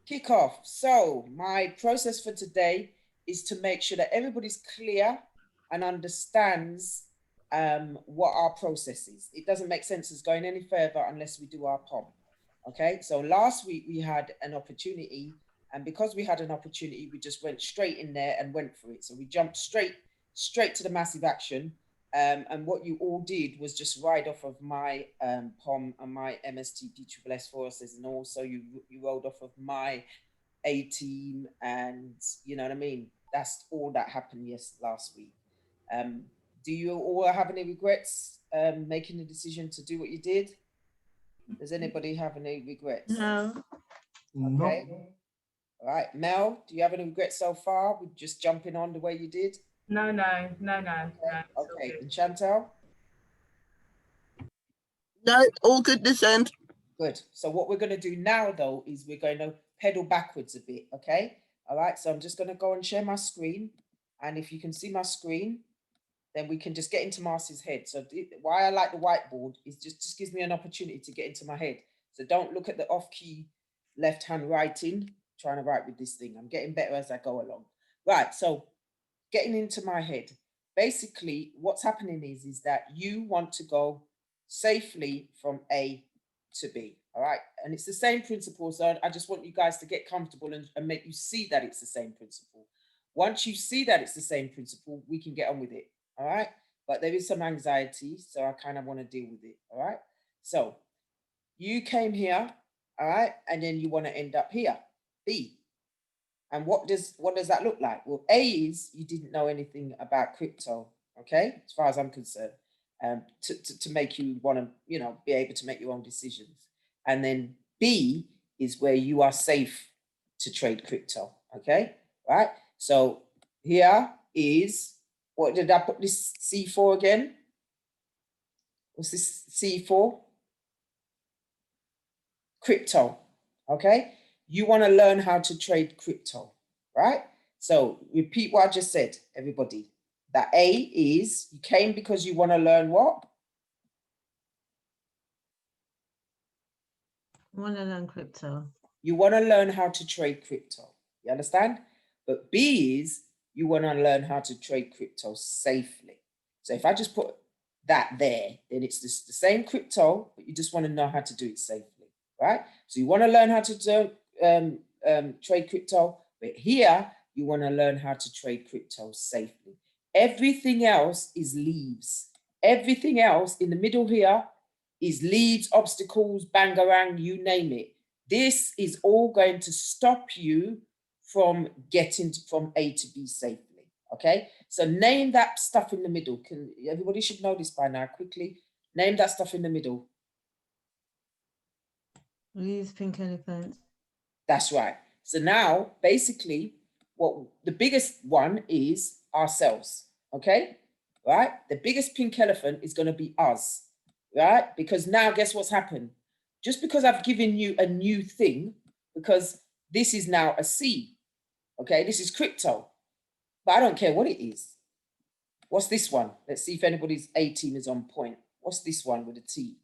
Kick off. So my process for today is to make sure that everybody's clear and understands what our process is. It doesn't make sense as going any further unless we do our POM. Okay, so last week we had an opportunity, and because we had an opportunity, we just went straight in there and went for it. So we jumped straight to the massive action. And what you all did was just ride off of my POM and my MSTP Triple S forces, and also you rolled off of my A team, and you know what I mean. That's all that happened last week. Do you all have any regrets making the decision to do what you did? Does anybody have any regrets? No. Okay. No. All right, Mel, do you have any regrets so far with just jumping on the way you did? No. Okay, and Chantal? No, all good this end. Good. So what we're going to do now, though, is we're going to pedal backwards a bit, okay? All right, so I'm just going to go and share my screen. And if you can see my screen, then we can just get into Marcy's head. So why I like the whiteboard is just gives me an opportunity to get into my head. So don't look at the off-key left-hand writing, trying to write with this thing. I'm getting better as I go along. Right, so getting into my head. Basically, what's happening is that you want to go safely from A to B, all right? And it's the same principle, so I just want you guys to get comfortable and make you see that it's the same principle. Once you see that it's the same principle, we can get on with it, all right? But there is some anxiety, so I kind of want to deal with it, all right? So you came here, all right? And then you want to end up here, B. And what does that look like? Well, A is you didn't know anything about crypto, okay? As far as I'm concerned, to make you want to, you know, be able to make your own decisions. And then B is where you are safe to trade crypto, okay? Right? So here is, what did I put this C4 again? What's this C4? Crypto, okay? You want to learn how to trade crypto, right? So repeat what I just said, everybody. That A is, you came because you want to learn what? I want to learn crypto. You want to learn how to trade crypto. You understand? But B is, you want to learn how to trade crypto safely. So if I just put that there, then it's just the same crypto, but you just want to know how to do it safely, right? So you want to learn how to do trade crypto, but here you want to learn how to trade crypto safely. Everything else is leaves. Everything else in the middle here is leaves, obstacles, bangarang, you name it. This is all going to stop you from getting from A to B safely, okay? So name that stuff in the middle. Everybody should know this by now, quickly. Name that stuff in the middle. Leaves, pink elephants. That's right. So now, basically, what the biggest one is ourselves, okay? Right? The biggest pink elephant is going to be us, right? Because now, guess what's happened? Just because I've given you a new thing, because this is now a C, okay? This is crypto, but I don't care what it is. What's this one? Let's see if anybody's A team is on point. What's this one with a T?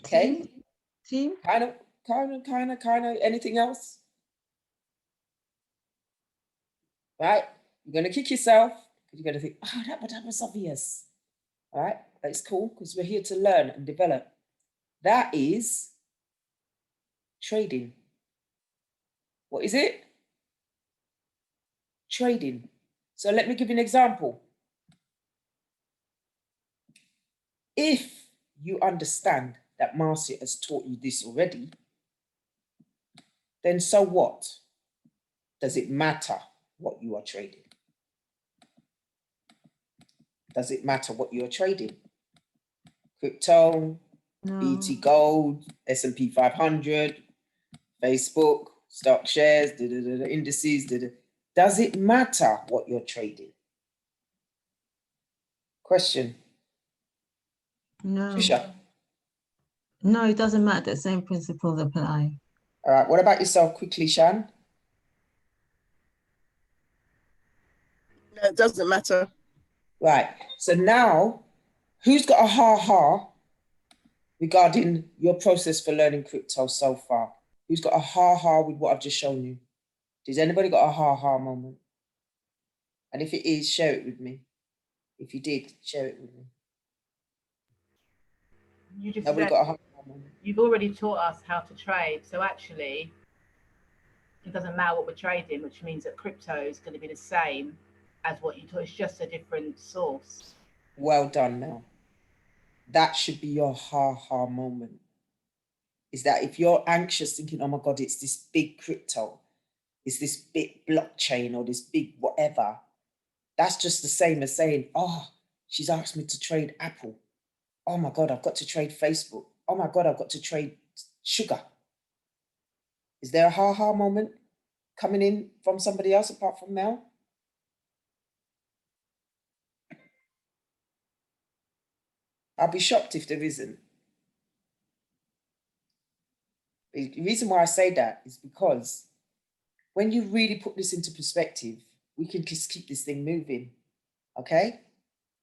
Okay. Team? Kind of. Anything else? Right? You're going to kick yourself because you're going to think, oh, that was obvious. All right? That's cool because we're here to learn and develop. That is trading. What is it? Trading. So let me give you an example. If you understand that Marcia has taught you this already, then so what? Does it matter what you are trading? Does it matter what you are trading? Crypto, No. BT Gold, S&P 500, Facebook, stock shares, indices. Does it matter what you're trading? Question. No. Trisha. No, it doesn't matter. The same principles apply. All right. What about yourself quickly, Shan? No, it doesn't matter. Right. So now Who's got a ha-ha regarding your process for learning crypto so far? Who's got a ha-ha with what I've just shown you? Does anybody got a ha-ha moment? And if it is, share it with me. If you did, share it with me. You just Nobody said got a ha-ha moment. you've already taught us how to trade, so actually it doesn't matter what we're trading, which means that crypto is going to be the same as what you taught. It's just a different source. Well done, Mel. That should be your ha-ha moment. Is that if you're anxious thinking, oh my God, it's this big crypto, it's this big blockchain or this big whatever, that's just the same as saying, oh, she's asked me to trade Apple. Oh my God, I've got to trade Facebook. Oh my God, I've got to trade sugar. Is there a ha-ha moment coming in from somebody else apart from Mel? I'll be shocked if there isn't. The reason why I say that is because when you really put this into perspective, we can just keep this thing moving, okay?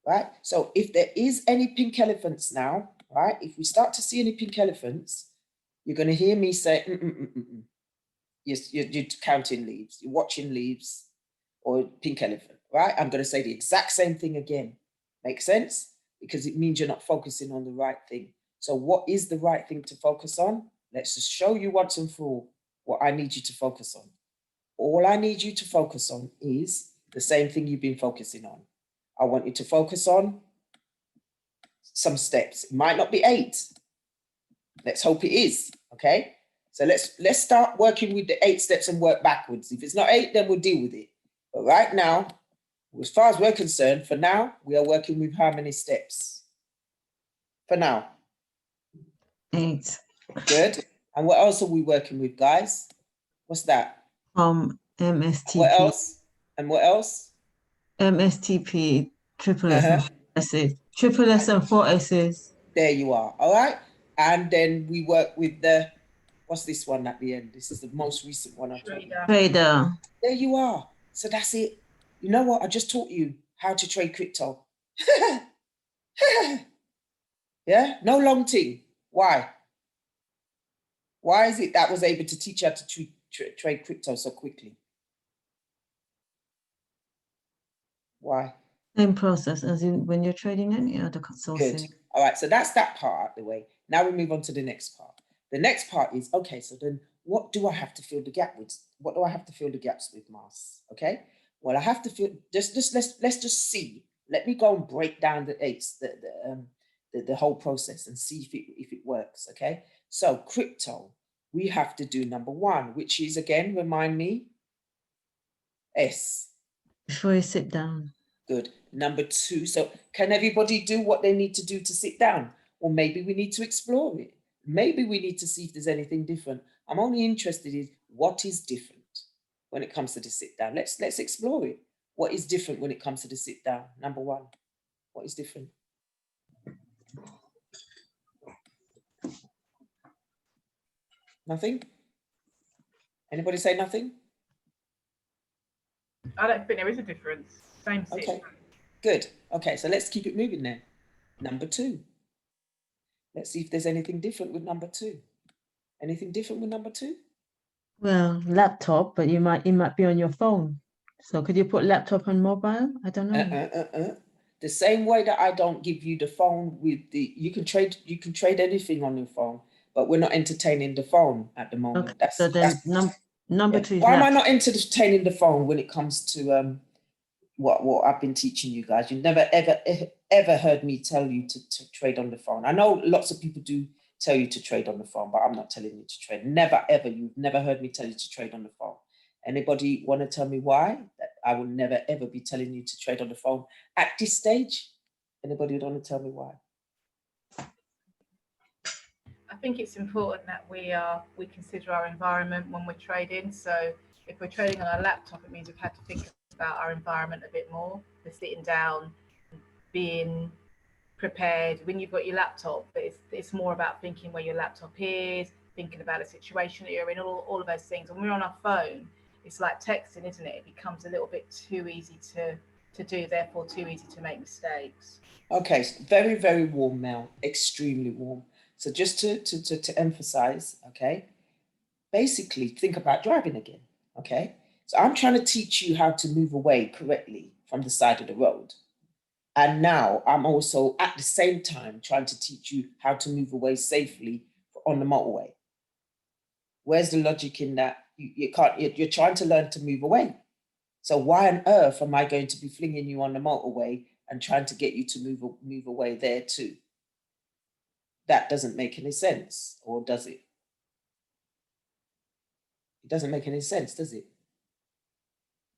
Right? So if there is any pink elephants now, right? If we start to see any pink elephants, you're going to hear me say, You're counting leaves, you're watching leaves or pink elephant, right? I'm going to say the exact same thing again. Make sense? Because it means you're not focusing on the right thing. So what is the right thing to focus on? Let's just show you once and for all what I need you to focus on. All I need you to focus on is the same thing you've been focusing on. I want you to focus on some steps. It might not be 8. Let's hope it is, okay? So let's start working with the 8 steps and work backwards. If it's not 8, then we'll deal with it. But right now, as far as we're concerned, for now, we are working with how many steps? For now. 8. Good. And what else are we working with, guys? What's that? MSTP. What else? And what else? MSTP, triple S and 4 S's. Triple S and 4 S's. There you are. All right. And then we work with the, what's this one at the end? This is the most recent one. Trader. There you are. So that's it. You know what? I just taught you how to trade crypto. Yeah, no long thing. Why? Why is it that I was able to teach you how to trade crypto so quickly? Why? Same process as in when you're trading any other sources. Good. All right, so that's that part out of the way. Now we move on to the next part. The next part is, okay, so then what do I have to fill the gap with? What do I have to fill the gaps with, Mars? Okay, well, I have to fill, let's just see. Let me go and break down the whole process and see if it works, okay? So crypto, we have to do number 1, which is, again, remind me, S. Before you sit down. Good. Number 2. So can everybody do what they need to do to sit down? Or maybe we need to explore it. Maybe we need to see if there's anything different. I'm only interested in what is different when it comes to the sit down. Let's explore it. What is different when it comes to the sit down? Number 1. What is different? Nothing? Anybody say nothing? I don't think there is a difference. Same sit. Okay, good. Okay, so let's keep it moving then. Number 2. Let's see if there's anything different with number 2. Anything different with number 2? Well, laptop, but it might be on your phone. So could you put laptop on mobile? I don't know. The same way that I don't give you the phone with the, you can trade anything on your phone, but we're not entertaining the phone at the moment. Okay, so then number 2 is why am I laptop. not entertaining the phone when it comes to what I've been teaching you guys? You've never ever heard me tell you to trade on the phone. I know lots of people do tell you to trade on the phone, but I'm not telling you to trade. Never ever. You've never heard me tell you to trade on the phone. Anybody want to tell me why? That I will never ever be telling you to trade on the phone at this stage? Anybody want to tell me why? I think it's important that we consider our environment when we're trading. So if we're trading on a laptop, it means we've had to think about our environment a bit more. We're sitting down, being prepared. When you've got your laptop, it's more about thinking where your laptop is, thinking about the situation that you're in, all of those things. When we're on our phone, it's like texting, isn't it? It becomes a little bit too easy to to do, therefore too easy to make mistakes. Okay, so very, very warm, Mel, extremely warm. So just to emphasize, okay, basically think about driving again, okay? So I'm trying to teach you how to move away correctly from the side of the road. And now I'm also at the same time trying to teach you how to move away safely on the motorway. Where's the logic in that? You can't, you're trying to learn to move away. So why on earth am I going to be flinging you on the motorway and trying to get you to move away there too? That doesn't make any sense, or does it? It doesn't make any sense, does it?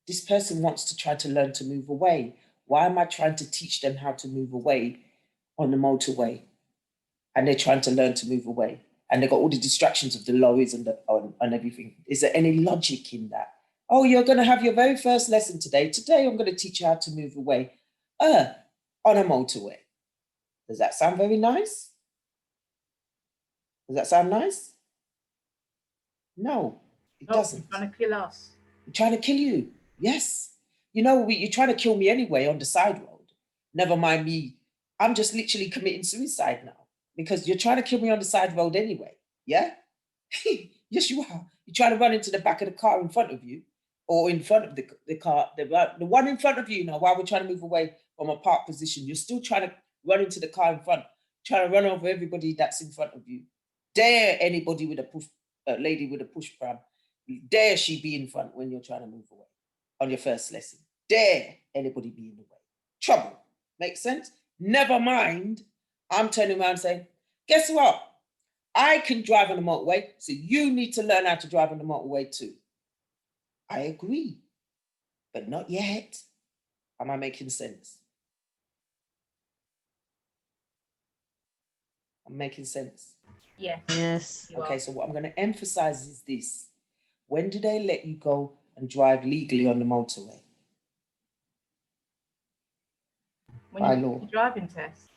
This person wants to try to learn to move away. Why am I trying to teach them how to move away on the motorway? And they're trying to learn to move away. And they've got all the distractions of the lorries and everything. Is there any logic in that? Oh, you're going to have your very first lesson today. Today, I'm going to teach you how to move away on a motorway. Does that sound very nice? Does that sound nice? No, it doesn't. You're trying to kill us. I'm trying to kill you. Yes. You know, you're trying to kill me anyway on the side road. Never mind me. I'm just literally committing suicide now because you're trying to kill me on the side road anyway. Yeah? Yes, you are. You're trying to run into the back of the car in front of you or in front of the car, the one in front of you now while we're trying to move away from a park position. You're still trying to run into the car in front, trying to run over everybody that's in front of you. Dare anybody with a lady with a push pram, dare she be in front when you're trying to move away on your first lesson? Dare anybody be in the way? Trouble. Make sense? Never mind, I'm turning around saying, guess what? I can drive on the motorway, so you need to learn how to drive on the motorway too. I agree, but not yet. Am I making sense? I'm making sense. Yes. Yes. You Okay, are. so what I'm going to emphasize is this. When do they let you go and drive legally on the motorway? When By you law. do the driving test.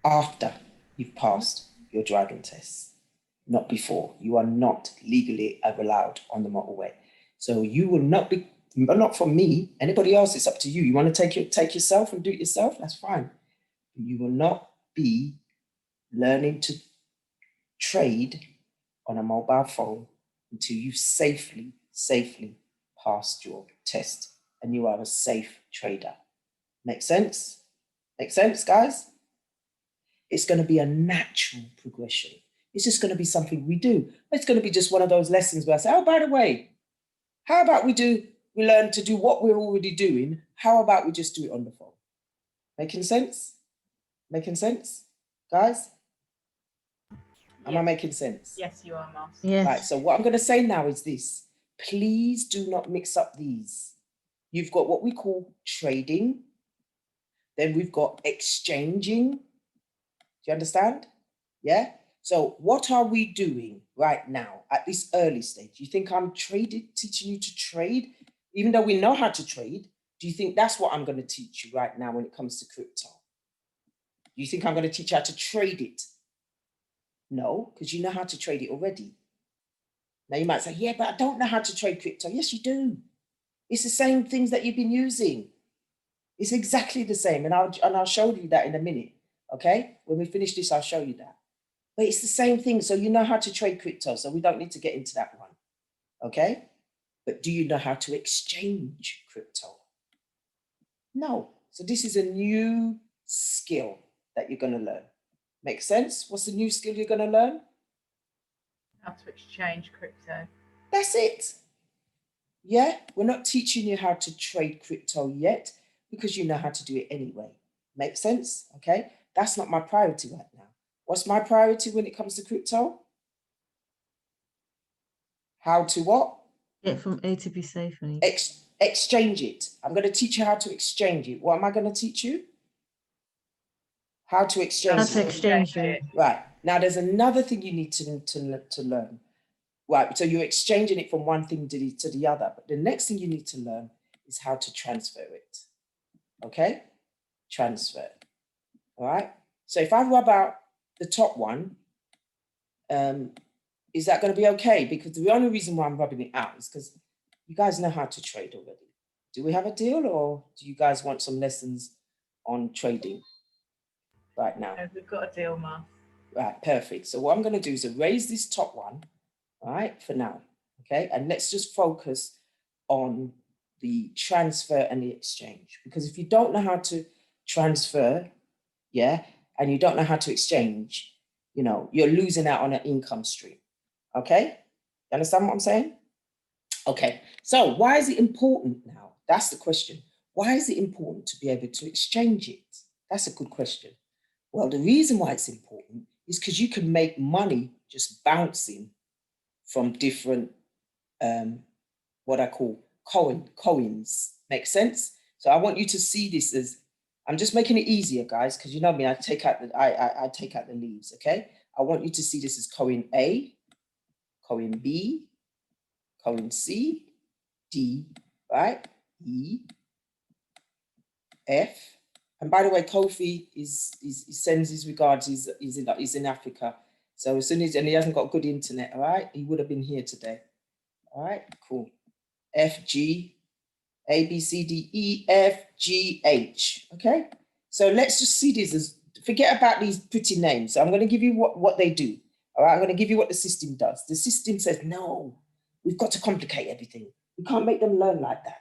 After you've passed your driving test, not before. You are not legally allowed on the motorway. So you will not be, not from me, anybody else, it's up to you. You want to take yourself and do it yourself, that's fine. You will not be learning to trade on a mobile phone until you've safely passed your test and you are a safe trader. Make sense? Make sense, guys? It's going to be a natural progression. It's just going to be something we do. It's going to be just one of those lessons where I say, oh, by the way, how about we learn to do what we're already doing? How about we just do it on the phone? Making sense? Making sense, guys? Am I making sense? Yes, you are, Mars. Yes. Right, so what I'm going to say now is this. Please do not mix up these. You've got what we call trading. Then we've got exchanging. Do you understand? Yeah? So what are we doing right now at this early stage? You think I'm teaching you to trade? Even though we know how to trade, do you think that's what I'm going to teach you right now when it comes to crypto? Do you think I'm going to teach you how to trade it? No, because you know how to trade it already. Now you might say, yeah, but I don't know how to trade crypto. Yes, you do. It's the same things that you've been using. It's exactly the same. And I'll show you that in a minute. Okay? When we finish this, I'll show you that. But it's the same thing. So you know how to trade crypto. So we don't need to get into that one. Okay? But do you know how to exchange crypto? No. So this is a new skill that you're going to learn. Make sense? What's the new skill you're going to learn? How to exchange crypto. That's it. Yeah, we're not teaching you how to trade crypto yet because you know how to do it anyway. Make sense? Okay, that's not my priority right now. What's my priority when it comes to crypto? How to what? Get from A to B safely. Exchange it. I'm going to teach you how to exchange it. What am I going to teach you? How to exchange How it. to exchange it. Right. Now, there's another thing you need to learn. Right. So you're exchanging it from one thing to the other. But the next thing you need to learn is how to transfer it. Okay? Transfer. All right? So if I rub out the top one, is that going to be okay? Because the only reason why I'm rubbing it out is because you guys know how to trade already. Do we have a deal, or do you guys want some lessons on trading right now? No, we've got a deal, Mark. Right, perfect. So what I'm going to do is erase this top one, all right, for now, okay? And let's just focus on the transfer and the exchange, because if you don't know how to transfer, yeah, and you don't know how to exchange, you know, you're losing out on an income stream, okay? You understand what I'm saying? Okay, so why is it important now? That's the question. Why is it important to be able to exchange it? That's a good question. Well, the reason why it's important is because you can make money just bouncing from different, what I call coins. Make sense? So I want you to see this as, I'm just making it easier, guys, because you know me, I take out the leaves, okay? I want you to see this as coin A, coin B, coin C, D, right? E, F. And by the way, Kofi he sends his regards. He's in Africa. So as soon as, and he hasn't got good internet, all right? He would have been here today. All right, cool. F, G, A, B, C, D, E, F, G, H. Okay. So let's just see this as, forget about these pretty names. So I'm going to give you what they do. All right. I'm going to give you what the system does. The system says, no, we've got to complicate everything. We can't make them learn like that.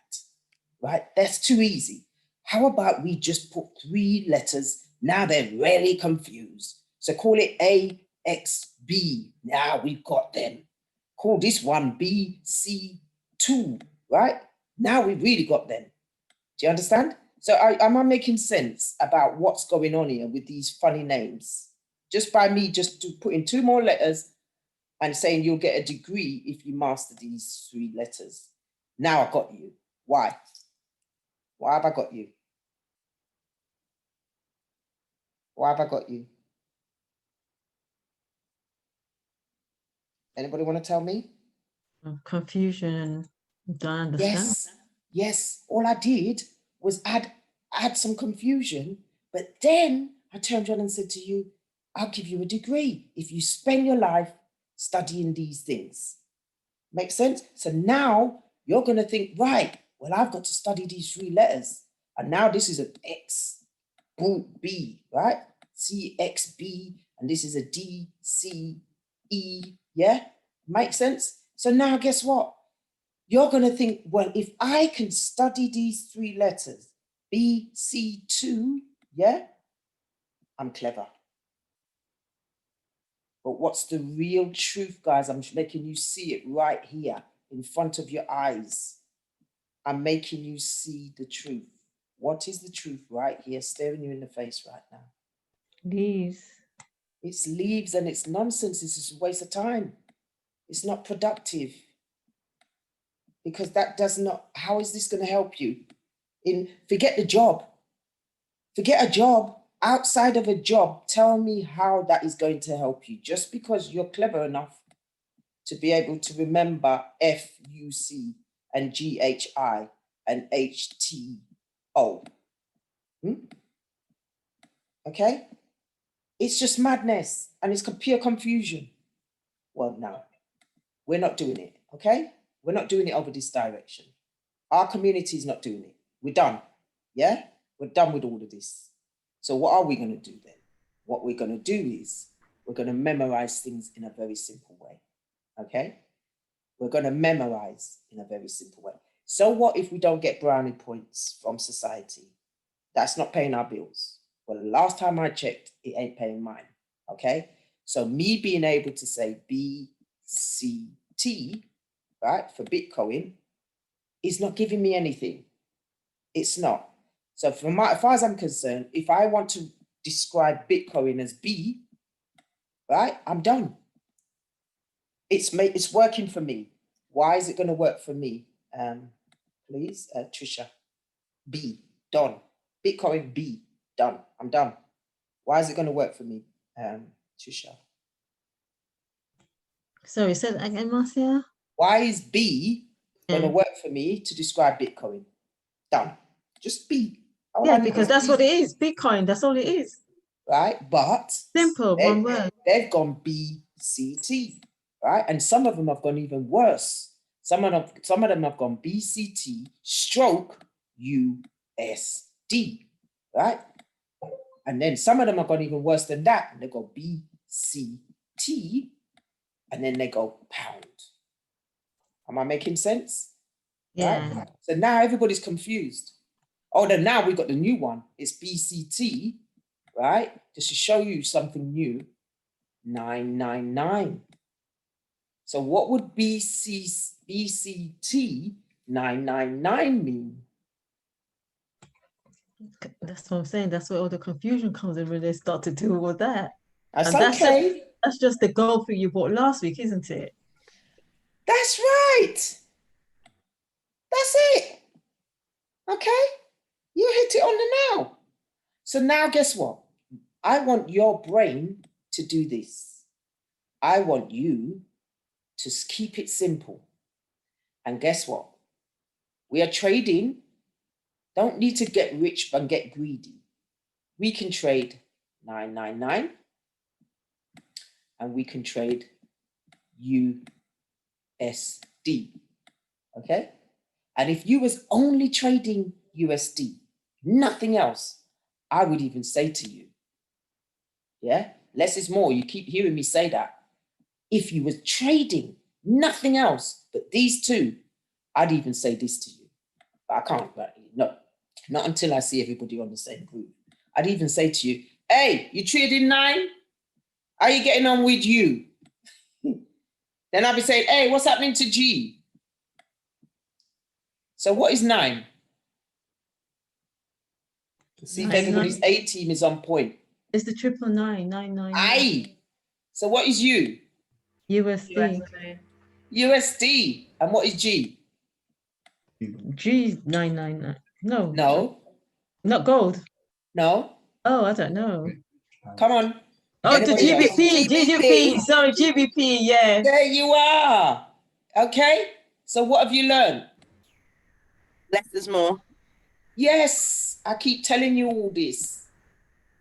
Right. That's too easy. How about we just put 3 letters? Now they're really confused. So call it A, X, B. Now we've got them. Call this one B, C, 2, right? Now we've really got them. Do you understand? So am I making sense about what's going on here with these funny names? Just by me just to put in 2 more letters and saying you'll get a degree if you master these 3 letters. Now I got you. Why? Why have I got you? Why have I got you? Anybody want to tell me? Confusion and don't understand. Yes, yes. All I did was add some confusion, but then I turned around and said to you, I'll give you a degree if you spend your life studying these things. Make sense? So now you're going to think, right, well, I've got to study these 3 letters. And now this is an X, B, right? C, X, B, and this is a D, C, E, yeah? Makes sense? So now guess what? You're going to think, well, if I can study these 3 letters, B, C, 2, yeah, I'm clever. But what's the real truth, guys? I'm making you see it right here in front of your eyes. I'm making you see the truth. What is the truth right here, staring you in the face right now? Leaves. It's leaves and it's nonsense. This is a waste of time. It's not productive. Because that does not, how is this going to help you? Forget the job. Forget a job. Outside of a job, tell me how that is going to help you. Just because you're clever enough to be able to remember F-U-C and G-H-I and H-T-O. Okay? It's just madness and it's pure confusion. Well, no, we're not doing it, okay? We're not doing it over this direction. Our community is not doing it. We're done, yeah? We're done with all of this. So what are we going to do then? What we're going to do is we're going to memorize things in a very simple way, okay? We're going to memorize in a very simple way. So what if we don't get brownie points from society? That's not paying our bills. Well, the last time I checked, it ain't paying mine, okay? So me being able to say BCT, right, for Bitcoin, is not giving me anything. It's not. So as far as I'm concerned, if I want to describe Bitcoin as B, right, I'm done. It's working for me. Why is it going to work for me? Please, Trisha. B, done. Bitcoin B, done. I'm done. Why is it going to work for me, Trisha? Sorry, said again, Marcia? Why is B going to work for me to describe Bitcoin? Done. Just B. Yeah, because that's what it is. Bitcoin, that's all it is. Right, but simple, one word. They've gone BCT, right? And some of them have gone even worse. Some of them have gone BCT stroke USD, right? And then some of them have gone even worse than that. And they go BCT, and then they go pound. Am I making sense? Yeah. Right? So now everybody's confused. Oh, then now we got the new one. It's BCT, right? Just to show you something new, 999. So what would BCT 999 mean? That's what I'm saying. That's where all the confusion comes in when they start to do all that. That's And that's okay. That's just the gold thing you bought last week, isn't it? That's right. That's it. Okay. You hit it on the nail. So now guess what? I want your brain to do this. I want you to keep it simple. And guess what? We are trading. Don't need to get rich and get greedy. We can trade 999 and we can trade USD. Okay? And if you was only trading USD, nothing else, I would even say to you, yeah, less is more. You keep hearing me say that. If you was trading nothing else but these two, I'd even say this to you. But I can't, no, not until I see everybody on the same group. I'd even say to you, hey, you trading 9? How are you getting on with you? Then I'll be saying, hey, what's happening to G? So what is 9? See if everybody's A team is on point. It's the 999. Aye. So what is U? USD. USD. And what is G? G 999. No. No. Not gold. No. Oh, I don't know. Come on. Oh, the Anybody else? GBP. GBP. Sorry, GBP. Yeah. There you are. Okay. So what have you learned? Less is more. Yes. I keep telling you all this.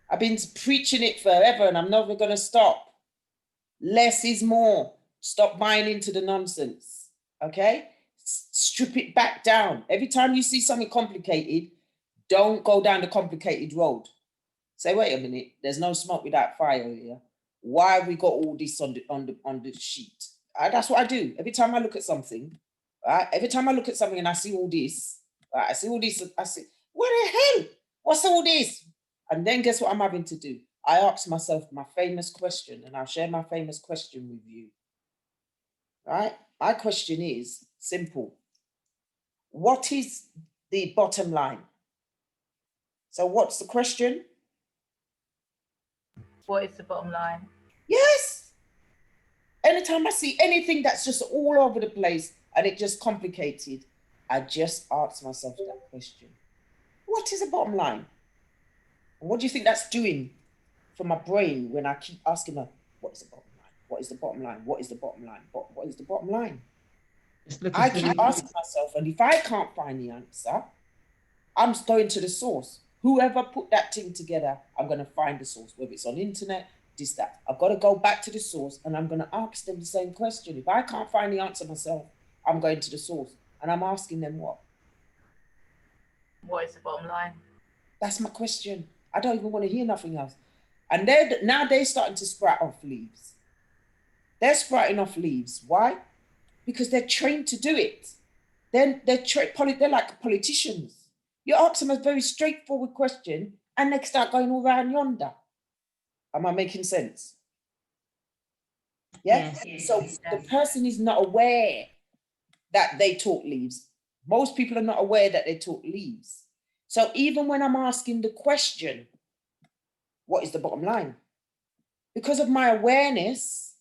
I've been preaching it forever and I'm never going to stop. Less is more. Stop buying into the nonsense. Okay? Strip it back down. Every time you see something complicated, don't go down the complicated road. Say, wait a minute, there's no smoke without fire here. Why have we got all this on the sheet? That's what I do. Every time I look at something, right? Every time I look at something and I see all this, right? I see all this, I say, what the hell? What's all this? And then guess what I'm having to do? I ask myself my famous question, and I'll share my famous question with you. Right? My question is simple. What is the bottom line? So what's the question? What is the bottom line? Yes. Anytime I see anything that's just all over the place and it just complicated, I just ask myself that question. What is the bottom line? And what do you think that's doing for my brain when I keep asking her, what is the bottom line? What is the bottom line? What is the bottom line? What is the bottom line? I keep asking myself, and if I can't find the answer, I'm going to the source. Whoever put that thing together, I'm going to find the source, whether it's on internet, this, that. I've got to go back to the source and I'm going to ask them the same question. If I can't find the answer myself, I'm going to the source and I'm asking them what? What is the bottom line? That's my question. I don't even want to hear nothing else. And now they're starting to sprout off leaves. They're sprouting off leaves. Why? Because they're trained to do it. They're like politicians. You ask them a very straightforward question and they start going all around yonder. Am I making sense? Yeah? Yes. So the person is not aware that they talk leaves. Most people are not aware that they talk leaves. So even when I'm asking the question, what is the bottom line? Because of my awareness,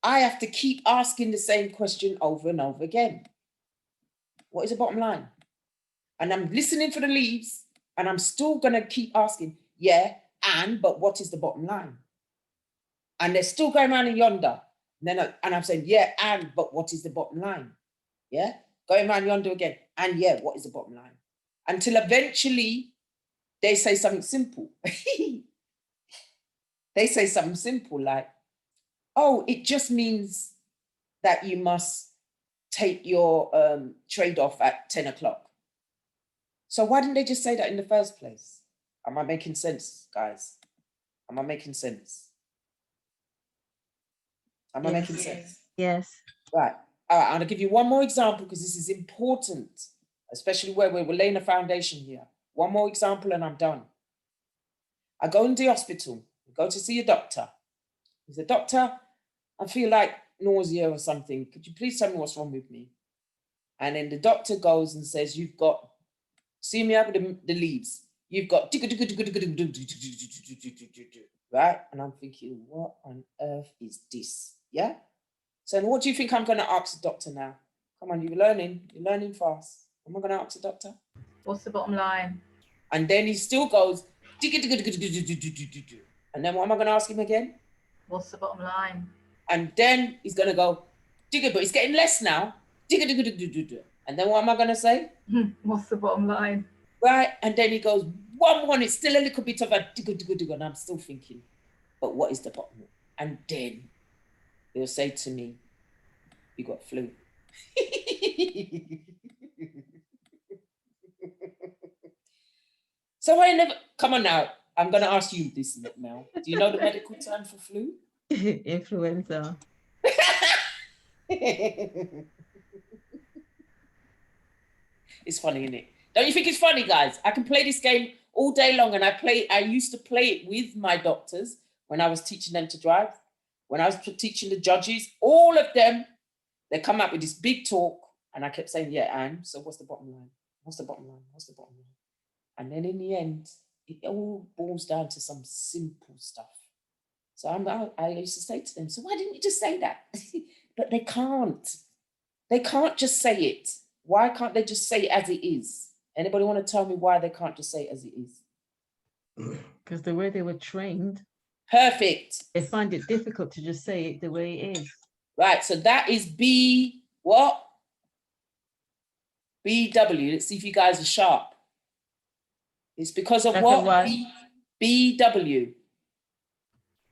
I have to keep asking the same question over and over again. What is the bottom line? And I'm listening for the leaves and I'm still going to keep asking, yeah, but what is the bottom line? And they're still going around in yonder. And I'm saying, yeah, but what is the bottom line? Yeah, going around yonder again. And yeah, what is the bottom line? Until eventually they say something simple. They say something simple like, oh, it just means that you must take your trade off at 10 o'clock. So why didn't they just say that in the first place? Am I making sense, guys? Am I making sense? Am I Yes. making sense? Yes. Right. All right. I'm going to give you one more example because this is important, especially where we're laying a foundation here. One more example and I'm done. I go into the hospital, go to see a doctor. He's a doctor. I feel like nausea or something. Could you please tell me what's wrong with me? And then the doctor goes and says, you've got, see me over the leaves. You've got, right? And I'm thinking, what on earth is this? Yeah? So what do you think I'm going to ask the doctor now? Come on, you're learning fast. What am I going to ask the doctor? What's the bottom line? And then he still goes, and then what am I going to ask him again? What's the bottom line? And then he's going to go, but it's getting less now. And then what am I going to say? What's the bottom line? Right. And then he goes, one, it's still a little bit of a and I'm still thinking, but what is the bottom line? And then he'll say to me, you got flu. So I never, come on now. I'm going to ask you this, Mel. Do you know the medical term for flu? Influenza. It's funny, isn't it? Don't you think it's funny, guys? I can play this game all day long, and I used to play it with my doctors when I was teaching them to drive. When I was teaching the judges, all of them, they come up with this big talk, and I kept saying, yeah, Anne, so what's the bottom line? What's the bottom line? What's the bottom line? And then in the end, it all boils down to some simple stuff. So I used to say to them, so why didn't you just say that? But they can't. They can't just say it. Why can't they just say it as it is? Anybody want to tell me why they can't just say it as it is? Because the way they were trained, Perfect. they find it difficult to just say it the way it is. Right, so that is B, what? BW. Let's see if you guys are sharp. It's because of Like what? what? BW.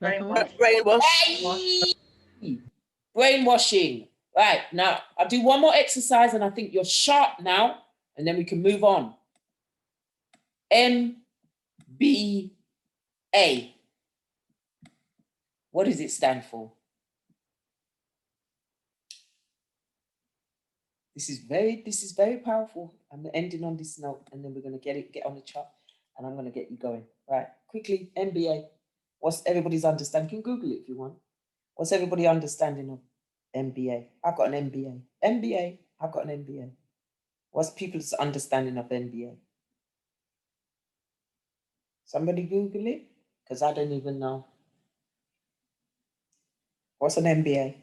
Like a what? Brainwash. Hey! Brainwashing. Right, now I'll do one more exercise and I think you're sharp now, and then we can move on. MBA. What does it stand for? This is very powerful. I'm ending on this note, and then we're going to get on the chart, and I'm going to get you going. Right, quickly, MBA. What's everybody's understanding? You can Google it if you want. What's everybody understanding of MBA? I've got an MBA. MBA, I've got an MBA. What's people's understanding of MBA? Somebody Google it? Because I don't even know. What's an MBA?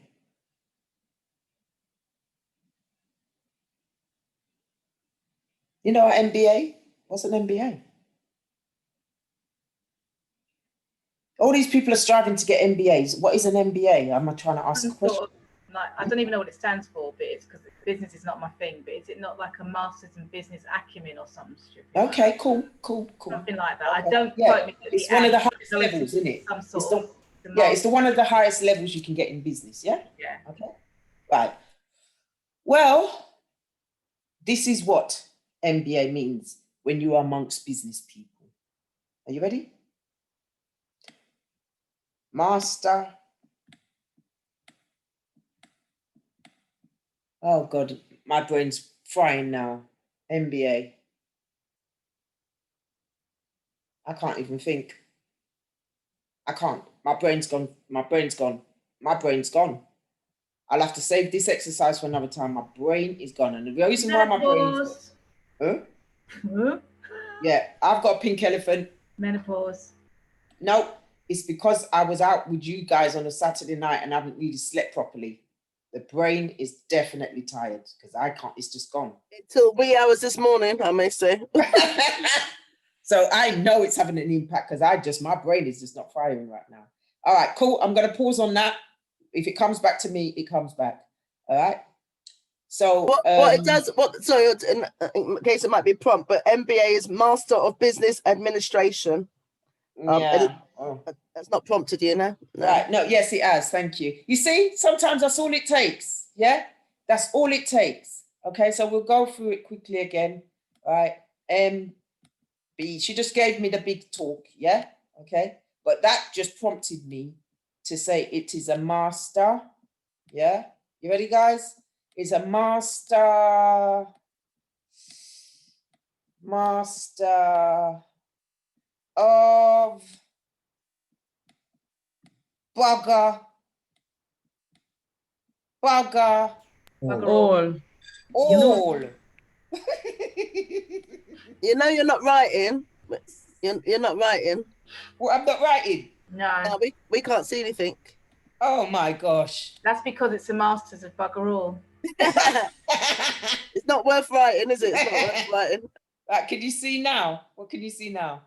You know an MBA? What's an MBA? All these people are striving to get MBAs. What is an MBA? I'm trying to ask a question. Like, I don't even know what it stands for, but it's because business is not my thing. But is it not like a master's in business acumen or something stupid? Okay, cool. Something like that. Okay. I don't Yeah, quote me. it's one of the highest levels, isn't it? Some sort It's the- of. Yeah, it's the one of the highest levels you can get in business, yeah? Yeah. Okay, right. Well, this is what MBA means when you are amongst business people. Are you ready? Master. Oh God, my brain's frying now. MBA. I can't even think. I can't. My brain's gone. My brain's gone. My brain's gone. I'll have to save this exercise for another time. My brain is gone. And the reason why my brain is gone, Huh? yeah, I've got a pink elephant. Menopause. No, it's because I was out with you guys on a Saturday night and I haven't really slept properly. The brain is definitely tired because I can't, it's just gone. Till wee hours this morning, I may say. So I know it's having an impact because my brain is just not firing right now. All right, cool. I'm going to pause on that. If it comes back to me, it comes back. All right. So What it does, so in case it might be prompt, but MBA is Master of Business Administration. Yeah. That's not prompted you, no? Right. No, yes, it has. Thank you. You see, sometimes that's all it takes. Yeah. That's all it takes. Okay, so we'll go through it quickly again. Right. MB, she just gave me the big talk, yeah? Okay, but that just prompted me to say it is a master. Yeah, you ready, guys? It's a master of bugger Bugger All. all. You know you're not writing. You're not writing. Well, I'm not writing. No, No, we can't see anything. Oh my gosh. that's because it's a masters of bugger all. It's not worth writing, is it? It's not worth writing. Right, can you see now? What can you see now?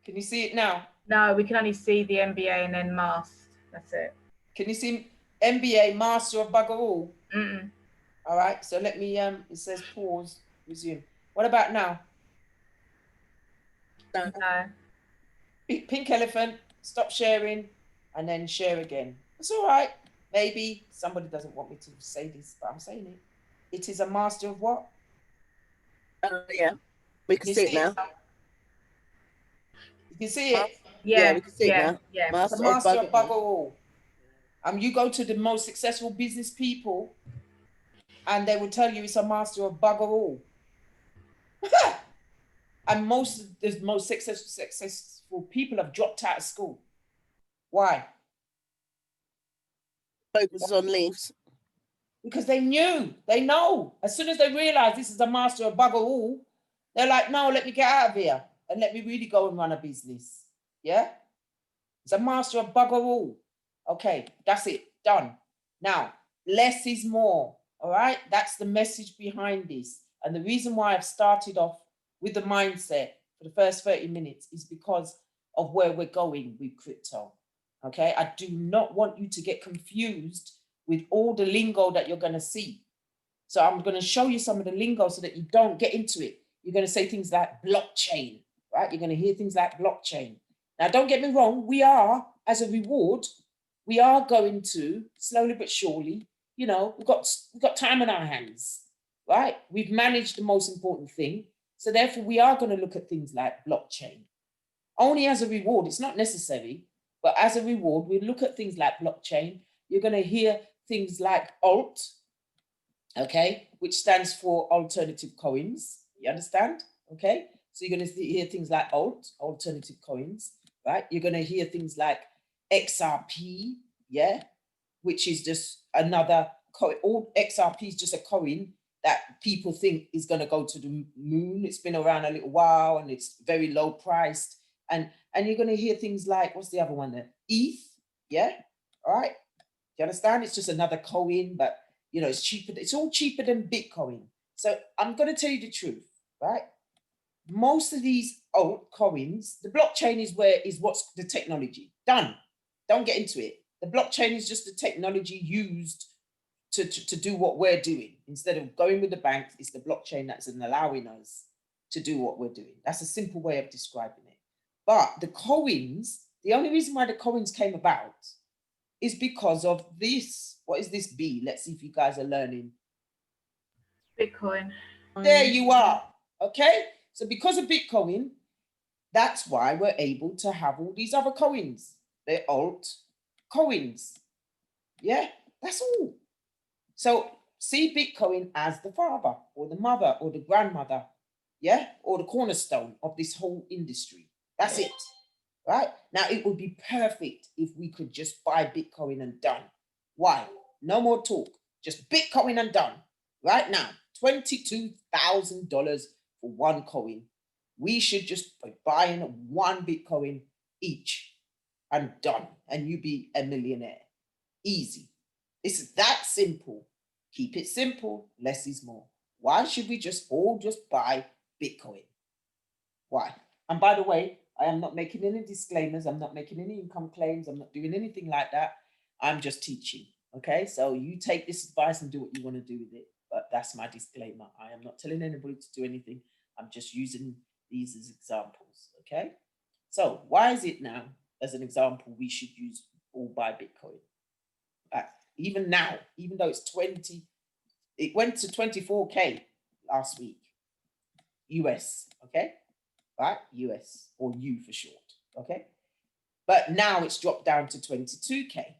Can you see it now? No, we can only see the MBA and then mast. That's it. Can you see MBA, Master of Bugger All? Mm-mm. All right, so let me, it says pause, resume. What about now? No. Pink elephant, stop sharing, and then share again. It's all right. Maybe somebody doesn't want me to say this, but I'm saying it. It is a master of what? Yeah, we can You see it now. You can see it. Yeah, we can see it now. yeah. The master of bugger all. You go to the most successful business people, and they will tell you it's a master of bugger all. And the most successful people have dropped out of school. Why? Focuses on leaves. Because they know. As soon as they realize this is a master of bugger all, they're like, no, let me get out of here and let me really go and run a business. Yeah? It's a master of bugger all. Okay, that's it, done. Now, less is more, all right? That's the message behind this. And the reason why I've started off with the mindset for the first 30 minutes is because of where we're going with crypto, okay? I do not want you to get confused with all the lingo that you're gonna see. So I'm gonna show you some of the lingo so that you don't get into it. You're gonna say things like blockchain, right? You're gonna hear things like blockchain. Now, don't get me wrong, we are, as a reward, we are going to, slowly but surely, you know, we've got time on our hands, right? We've managed the most important thing. So therefore, we are going to look at things like blockchain. Only as a reward, it's not necessary, but as a reward, we look at things like blockchain. You're going to hear things like alt, okay, which stands for alternative coins. You understand? Okay, so you're going to hear things like alternative coins, right? You're going to hear things like XRP, yeah, which is just another coin. All XRP is just a coin that people think is going to go to the moon. It's been around a little while and it's very low priced. And you're going to hear things like, what's the other one there? ETH, yeah, all right. Do you understand? It's just another coin, but you know, it's cheaper. It's all cheaper than Bitcoin. So I'm going to tell you the truth, right? Most of these altcoins, the blockchain is what's the technology. Done. Don't get into it. The blockchain is just the technology used to do what we're doing. Instead of going with the banks, it's the blockchain that's allowing us to do what we're doing. That's a simple way of describing it. But the coins, the only reason why the coins came about is because of this. What is this B? Let's see if you guys are learning. Bitcoin. There you are. Okay. So because of Bitcoin, that's why we're able to have all these other coins. They're alt coins. Yeah, that's all. So see Bitcoin as the father or the mother or the grandmother, yeah, or the cornerstone of this whole industry. That's it, right? Now, it would be perfect if we could just buy Bitcoin and done. Why? No more talk. Just Bitcoin and done. Right now, $22,000 for one coin. We should just be buying one Bitcoin each and done. And you be a millionaire. Easy. It's that simple. Keep it simple. Less is more. Why should we just all just buy Bitcoin? Why? And by the way, I am not making any disclaimers. I'm not making any income claims. I'm not doing anything like that. I'm just teaching. Okay, so you take this advice and do what you want to do with it. But that's my disclaimer. I am not telling anybody to do anything. I'm just using these as examples. Okay, so why is it now, as an example, we should use all buy Bitcoin? even now, even though it's 20, it went to 24K last week. US, okay? Right? US, or U for short, okay? But now it's dropped down to 22K.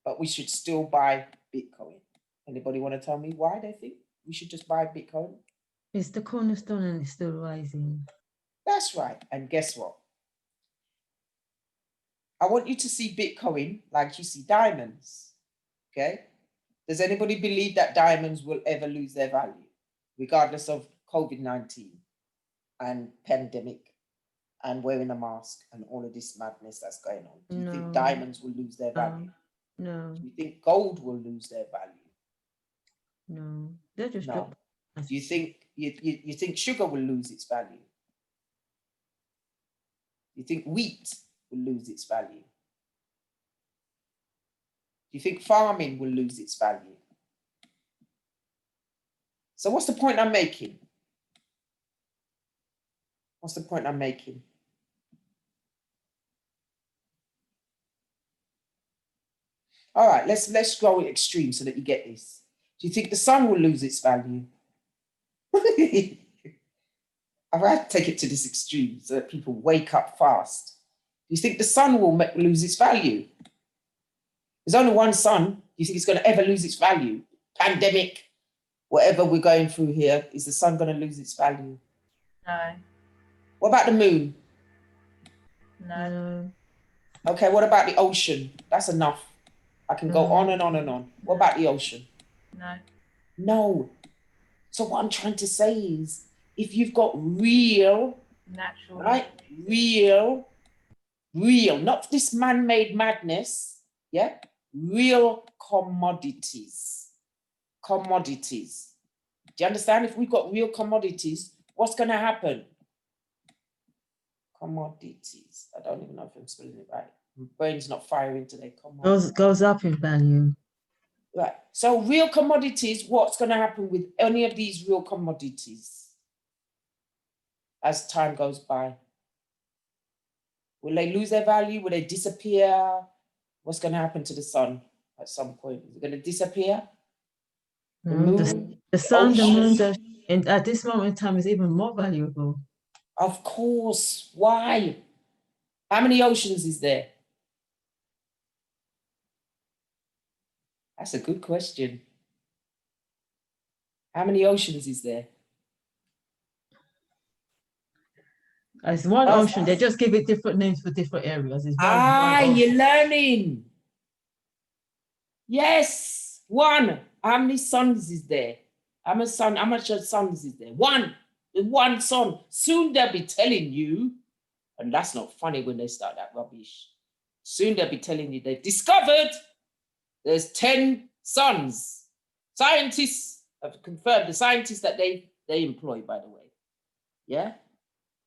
But we should still buy Bitcoin. Anybody want to tell me why they think we should just buy Bitcoin? It's the cornerstone and it's still rising. That's right. And guess what? I want you to see Bitcoin like you see diamonds, okay? Does anybody believe that diamonds will ever lose their value, regardless of COVID-19 and pandemic and wearing a mask and all of this madness that's going on? Do you think No. diamonds will lose their value? No, Do you think gold will lose their value? no. They're just No. drop. Do you think you think sugar will lose its value? You think wheat will lose its value? Do you think farming will lose its value? So what's the point I'm making? What's the point I'm making? All right, let's go extreme so that you get this. Do you think the sun will lose its value? I've had to take it to this extreme so that people wake up fast. Do you think the sun will lose its value? There's only one sun. Do you think it's going to ever lose its value? Pandemic, whatever we're going through here, is the sun going to lose its value? No. What about the moon? No. No. Okay, what about the ocean? That's enough. I can go on and on and on. What about the ocean? No. No. So what I'm trying to say is, if you've got real, Natural. right? Real, not this man-made madness, yeah? Real commodities. Commodities. Do you understand? If we've got real commodities, what's going to happen? Commodities. I don't even know if I'm spelling it right. My brain's not firing today. Goes up in value. Right. So real commodities, what's going to happen with any of these real commodities as time goes by? Will they lose their value? Will they disappear? What's going to happen to the sun at some point? Is it going to disappear? The moon, The sun, the moon, ocean? and at this moment in time is even more valuable. Of course. Why? How many oceans is there? That's a good question. How many oceans is there? It's one Oh, ocean. They just give it different names for different areas. It's one you're ocean. learning. Yes, one. How many suns is there? How much suns is there? One sun. Soon they'll be telling you, and that's not funny when they start that rubbish. Soon they'll be telling you they've discovered there's 10 suns. Scientists have confirmed, the scientists that they employ, by the way. Yeah?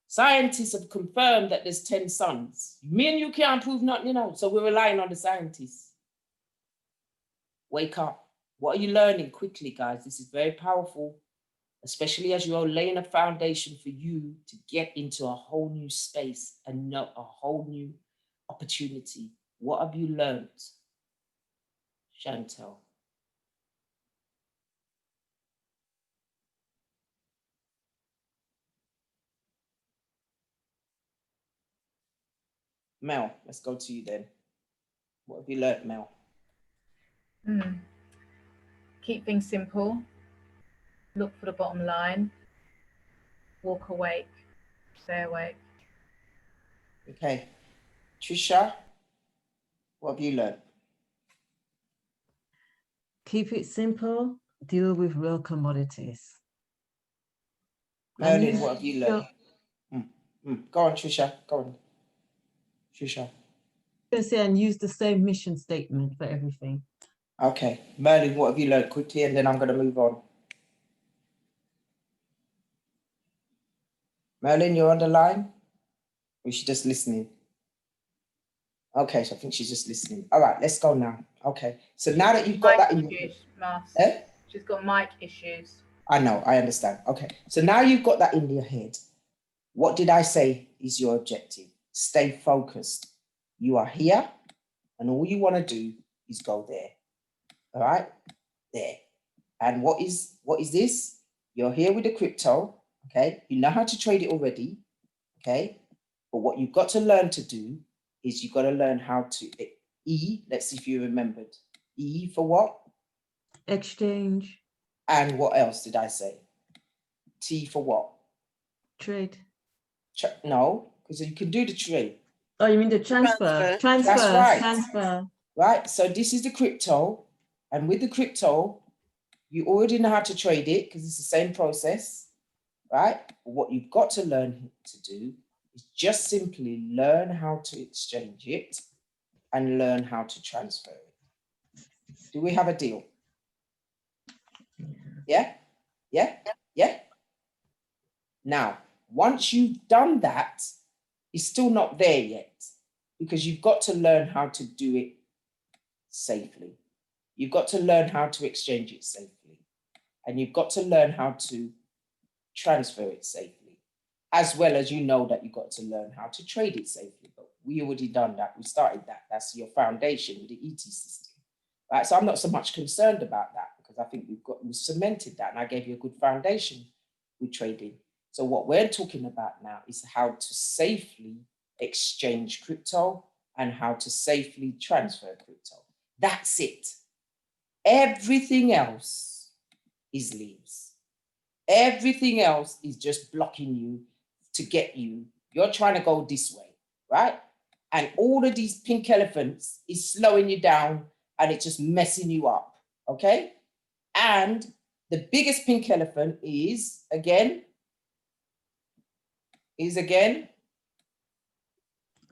Scientists have confirmed that there's 10 suns. Me and you can't prove nothing, so we're relying on the scientists. Wake up. What are you learning? Quickly, guys. This is very powerful, especially as you're laying a foundation for you to get into a whole new space and know a whole new opportunity. What have you learned, Chantel? Mel, let's go to you then. What have you learned, Mel? Keep things simple. Look for the bottom line. Walk awake. Stay awake. Okay. Trisha, what have you learned? Keep it simple. Deal with real commodities. Merlin, what have you learned? Go on, Trisha. Go on. Trisha. And use the same mission statement for everything. Okay. Merlin, what have you learned? Quickly, and then I'm going to move on. Merlin, you're on the line? Or is she just listening? Okay, so I think she's just listening. All right, let's go now. Okay. So now that you've got that in your head. She's got mic issues. I know, I understand. Okay. So now you've got that in your head. What did I say is your objective? Stay focused. You are here, and all you want to do is go there. All right, there. And what is this? You're here with the crypto, okay? You know how to trade it already, okay? But what you've got to learn to do is you've got to learn how to let's see if you remembered. E for what? Exchange, And what else did I say? T for what? trade. No, because you can do the trade. Oh, you mean the transfer? Transfer. That's right. Transfer. Right, so this is the crypto, and with the crypto, you already know how to trade it because it's the same process, right? But what you've got to learn to do is just simply learn how to exchange it and learn how to transfer it. Do we have a deal? Yeah? Yeah? Yeah? Now, once you've done that, it's still not there yet because you've got to learn how to do it safely. You've got to learn how to exchange it safely. And you've got to learn how to transfer it safely, as well as you know that you've got to learn how to trade it safely. But we already done that. We started that. That's your foundation with the ET system. Right? So I'm not so much concerned about that because I think we've cemented that and I gave you a good foundation with trading. So what we're talking about now is how to safely exchange crypto and how to safely transfer crypto. That's it. Everything else is leaves. Everything else is just blocking you to get you. You're trying to go this way, right? And all of these pink elephants is slowing you down and it's just messing you up, okay? And the biggest pink elephant is again,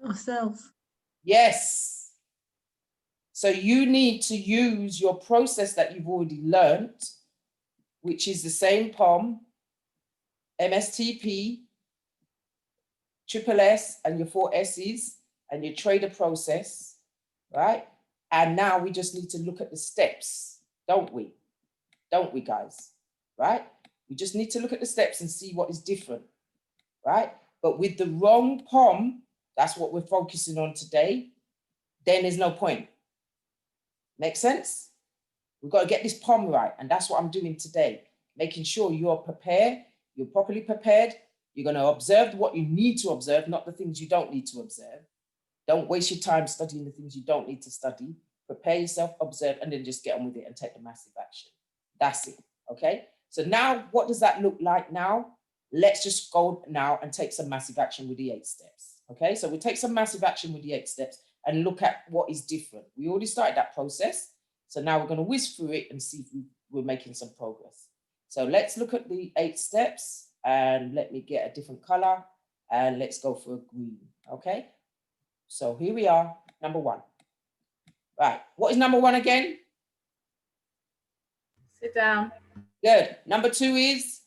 Ourselves. yes. So you need to use your process that you've already learned, which is the same POM, MSTP, Triple S, and your 4 S's, and your trader process, right? And now we just need to look at the steps, don't we? Don't we, guys? Right? We just need to look at the steps and see what is different, right? But with the wrong POM, that's what we're focusing on today, then there's no point. Make sense? We've got to get this POM right, and that's what I'm doing today, making sure you're prepared, you're properly prepared, you're going to observe what you need to observe, not the things you don't need to observe. Don't waste your time studying the things you don't need to study. Prepare yourself, observe, and then just get on with it and take the massive action. That's it, okay? So now, what does that look like now? Let's just go now and take some massive action with the 8 steps, okay? So we'll take some massive action with the 8 steps and look at what is different. We already started that process. So now we're going to whiz through it and see if we're making some progress. So let's look at the 8 steps and let me get a different color and let's go for a green, okay? So here we are, number 1. Right, what is number 1 again? Sit down. Good. Number 2 is?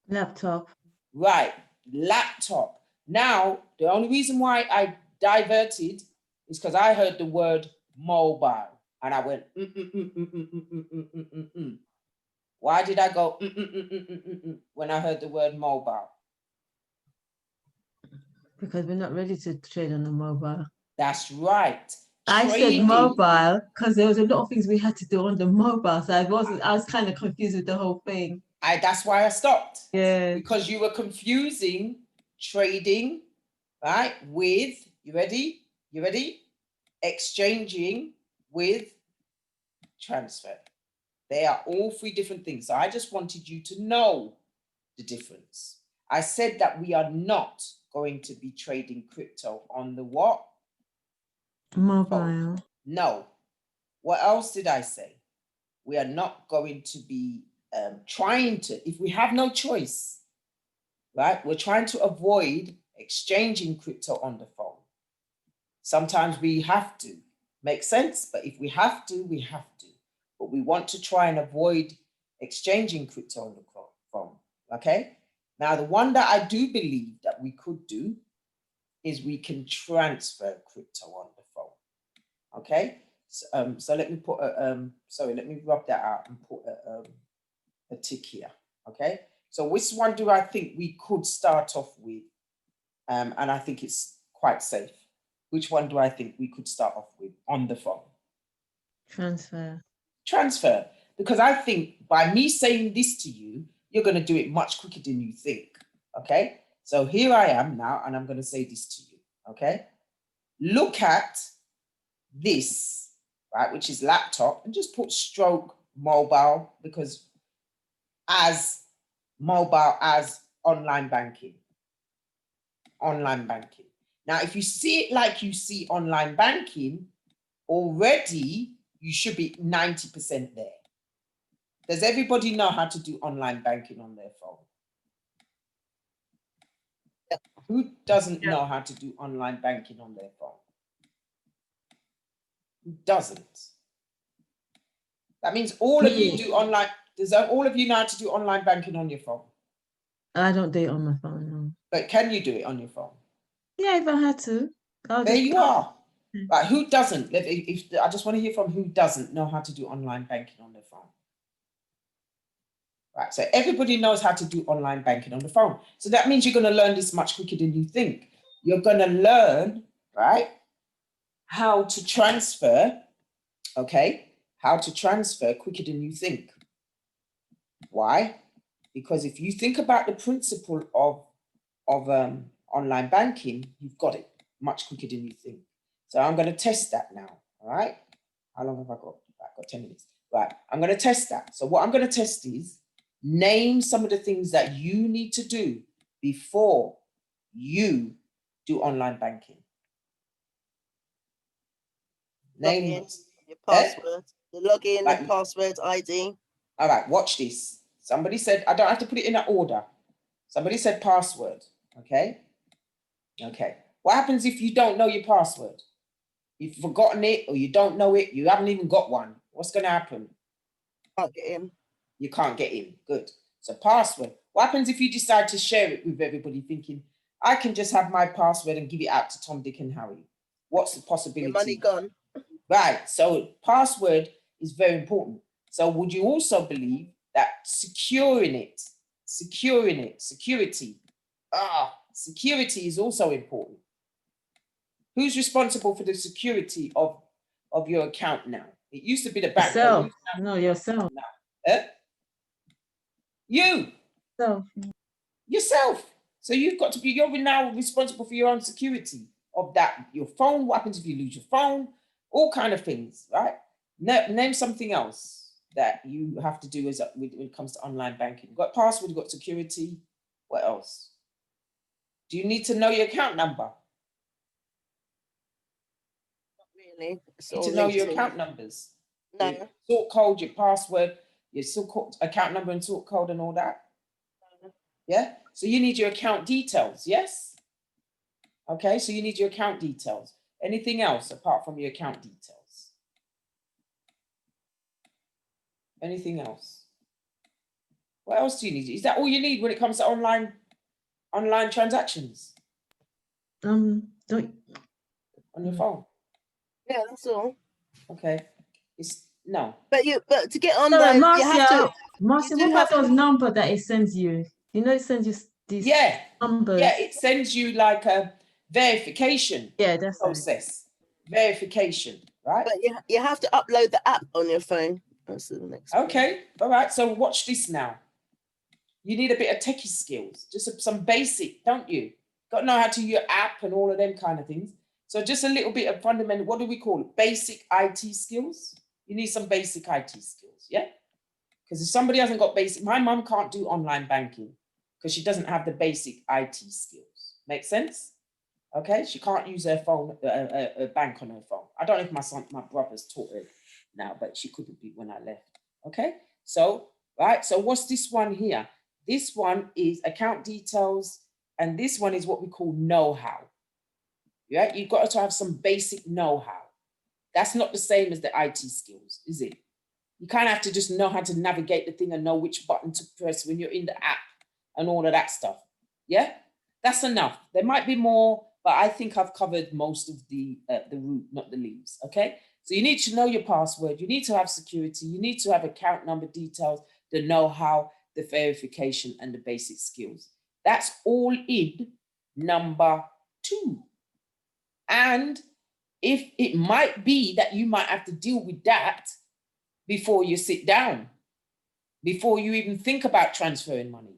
Laptop. Right, laptop. Now, the only reason why I diverted is because I heard the word mobile and I went, Why did I go when I heard the word mobile? Because we're not ready to trade on the mobile. That's right. I said mobile because there was a lot of things we had to do on the mobile. So I was kind of confused with the whole thing. That's why I stopped. Yeah. Because you were confusing trading, right, with, you ready? You ready? Exchanging with transfer. They are all 3 different things. So I just wanted you to know the difference. I said that we are not going to be trading crypto on the what? Mobile. No. What else did I say? We are not going to be trying to, if we have no choice, right? We're trying to avoid exchanging crypto on the phone. Sometimes we have to. Make sense? But if we have to, we have to. But we want to try and avoid exchanging crypto on the phone, okay? Now, the one that I do believe that we could do is we can transfer crypto on the phone, okay? So let me put let me rub that out and put a tick here, okay? So which one do I think we could start off with? And I think it's quite safe. Which one do I think we could start off with on the phone? Transfer. Transfer. Because I think by me saying this to you, you're going to do it much quicker than you think. Okay. So here I am now, and I'm going to say this to you. Okay. Look at this, right, which is laptop, and just put stroke mobile, because as mobile as online banking. Online banking. Now, if you see it like you see online banking, already you should be 90% there. Does everybody know how to do online banking on their phone? Yep. Who doesn't Yep. know how to do online banking on their phone? Who doesn't? That means all of you Me. do online. Does all of you know how to do online banking on your phone? I don't do it on my phone, no. But can you do it on your phone? Yeah, if I had to. I'll There just you are. Mm. Like, who doesn't? If I just want to hear from who doesn't know how to do online banking on their phone. Right, so everybody knows how to do online banking on the phone. So that means you're going to learn this much quicker than you think. You're going to learn, right, how to transfer, okay, how to transfer quicker than you think. Why? Because if you think about the principle of online banking, you've got it much quicker than you think. So I'm going to test that now, all right? How long have I got? I've got 10 minutes. Right, I'm going to test that. So what I'm going to test is name some of the things that you need to do before you do online banking. Name. Login, your password, the login Right. and password ID. All right, watch this. Somebody said, I don't have to put it in that order. Somebody said password, okay? Okay. What happens if you don't know your password? You've forgotten it, or you don't know it, you haven't even got one. What's going to happen? Can't get in. You can't get in. Good. So password. What happens if you decide to share it with everybody thinking, I can just have my password and give it out to Tom, Dick and Harry? What's the possibility? Your money gone. Right. So password is very important. So would you also believe that security, security is also important? Who's responsible for the security of your account now? It used to be the bank. but Yourself. you No, yourself. You. So, Yourself. So you've got to be, you're now responsible for your own security of that, your phone. What happens if you lose your phone? All kind of things, right? Name something else that you have to do when it comes to online banking. You've got password, you've got security. What else? Do you need to know your account number? Not really. It's You all need to know linked your to- account numbers. No. Your sort code, your password, your account number and sort code and all that. Yeah. So you need your account details. Yes. Okay. So you need your account details. Anything else apart from your account details? Anything else? What else do you need? Is that all you need when it comes to online transactions don't, on your phone? Yeah, that's all. Okay. No. But to get on no, there, you Marcia, have to. Marcia, do what have about to- those numbers that it sends you? You know, it sends you these Yeah. numbers. Yeah. It sends you like a verification Yeah, that's it. process. Verification, right? But you have to upload the app on your phone. That's the next. one. Okay, all right. So watch this now. You need a bit of techie skills, just some basic, don't you? Got to know how to use your app and all of them kind of things. So just a little bit of fundamental, what do we call it? Basic IT skills. You need some basic IT skills, yeah? Because if somebody hasn't got basic, my mum can't do online banking because she doesn't have the basic IT skills. Make sense? Okay, she can't use her phone, a bank on her phone. I don't know if my brother's taught her now, but she couldn't be when I left. Okay, so, right, so what's this one here? This one is account details, and this one is what we call know-how. Yeah, you've got to have some basic know-how. That's not the same as the IT skills, is it? You kind of have to just know how to navigate the thing and know which button to press when you're in the app and all of that stuff. Yeah, that's enough. There might be more, but I think I've covered most of the root, not the leaves. Okay, so you need to know your password. You need to have security. You need to have account number details, the know-how, the verification, and the basic skills. That's all in number 2. And if it might be that you might have to deal with that before you sit down, before you even think about transferring money.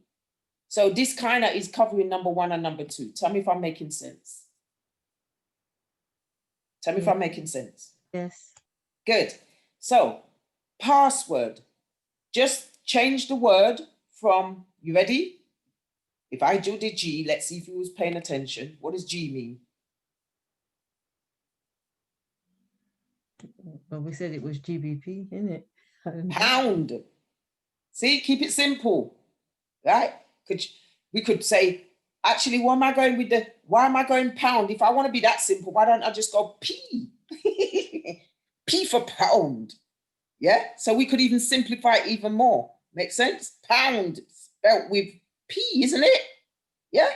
So this kind of is covering number 1 and number 2. Tell me if I'm making sense. Tell me if I'm making sense. Yes. Good. So password, just change the word from, you ready? If I do the G, let's see if you was paying attention. What does G mean? Well, we said it was GBP, isn't it? Pound. See, keep it simple, right? We could say, actually, why am I going pound? If I want to be that simple, why don't I just go P? P for pound. Yeah, so we could even simplify it even more. Make sense? Pound spelled with P, isn't it? Yeah.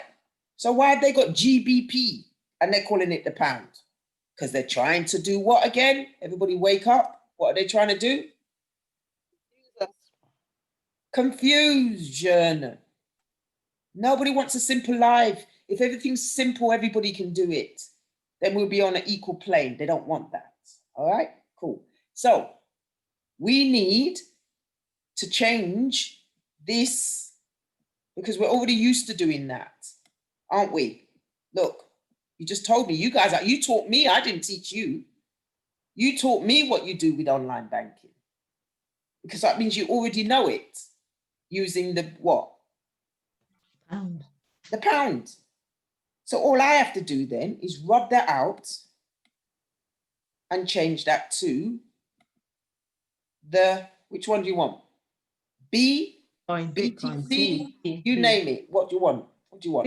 So why have they got GBP and they're calling it the pound? Because they're trying to do what again? Everybody wake up. What are they trying to do? Confusion. Nobody wants a simple life. If everything's simple, everybody can do it. Then we'll be on an equal plane. They don't want that. All right, cool. So we need to change this because we're already used to doing that, aren't we? Look, you just told me, you taught me, I didn't teach you. You taught me what you do with online banking because that means you already know it using the what? Pound. The pound. So all I have to do then is rub that out and change that to the, which one do you want? B, Bitcoin, BTC, B, you B. name it. What do you want? What do you want?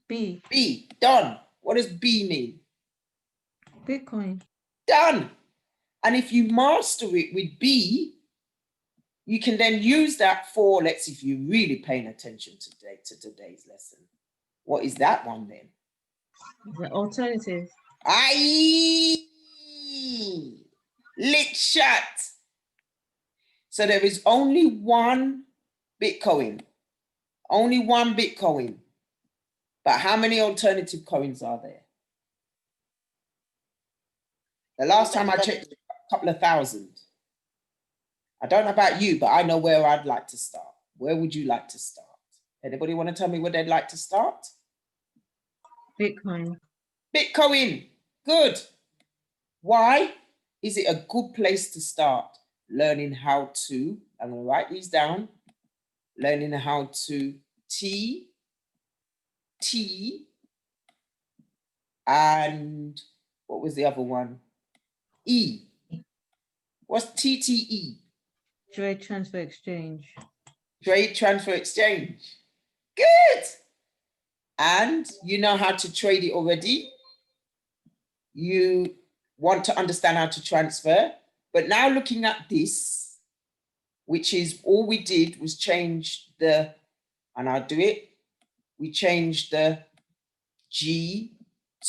B. B, done. What does B mean? Bitcoin. Done. And if you master it with B, you can then use that for, let's see if you're really paying attention to today's lesson. What is that one then? The alternative. Aye, lick shut. So there is only one Bitcoin. Only one Bitcoin. But how many alternative coins are there? The last time I checked, a couple of thousand. I don't know about you, but I know where I'd like to start. Where would you like to start? Anybody want to tell me where they'd like to start? Bitcoin. Bitcoin. Good. Why is it a good place to start? Learning how to, I'm going to write these down. Learning how to T, and what was the other one? E. What's TTE? Trade Transfer Exchange. Trade Transfer Exchange. Good. And you know how to trade it already. You want to understand how to transfer. But now looking at this, which is all we did was change the, and I'll do it. We changed the G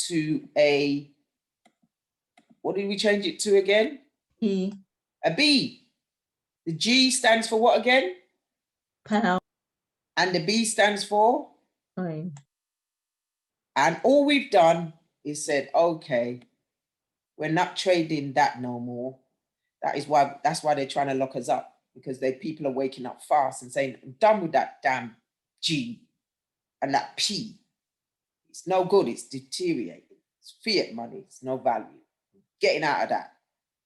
to a, what did we change it to again? E. A B. The G stands for what again? Pound. And the B stands for? Coin. And all we've done is said, okay, we're not trading that no more. That's why they're trying to lock us up, because people are waking up fast and saying, I'm done with that damn G and that P. It's no good, it's deteriorating. It's fiat money, it's no value. Getting out of that.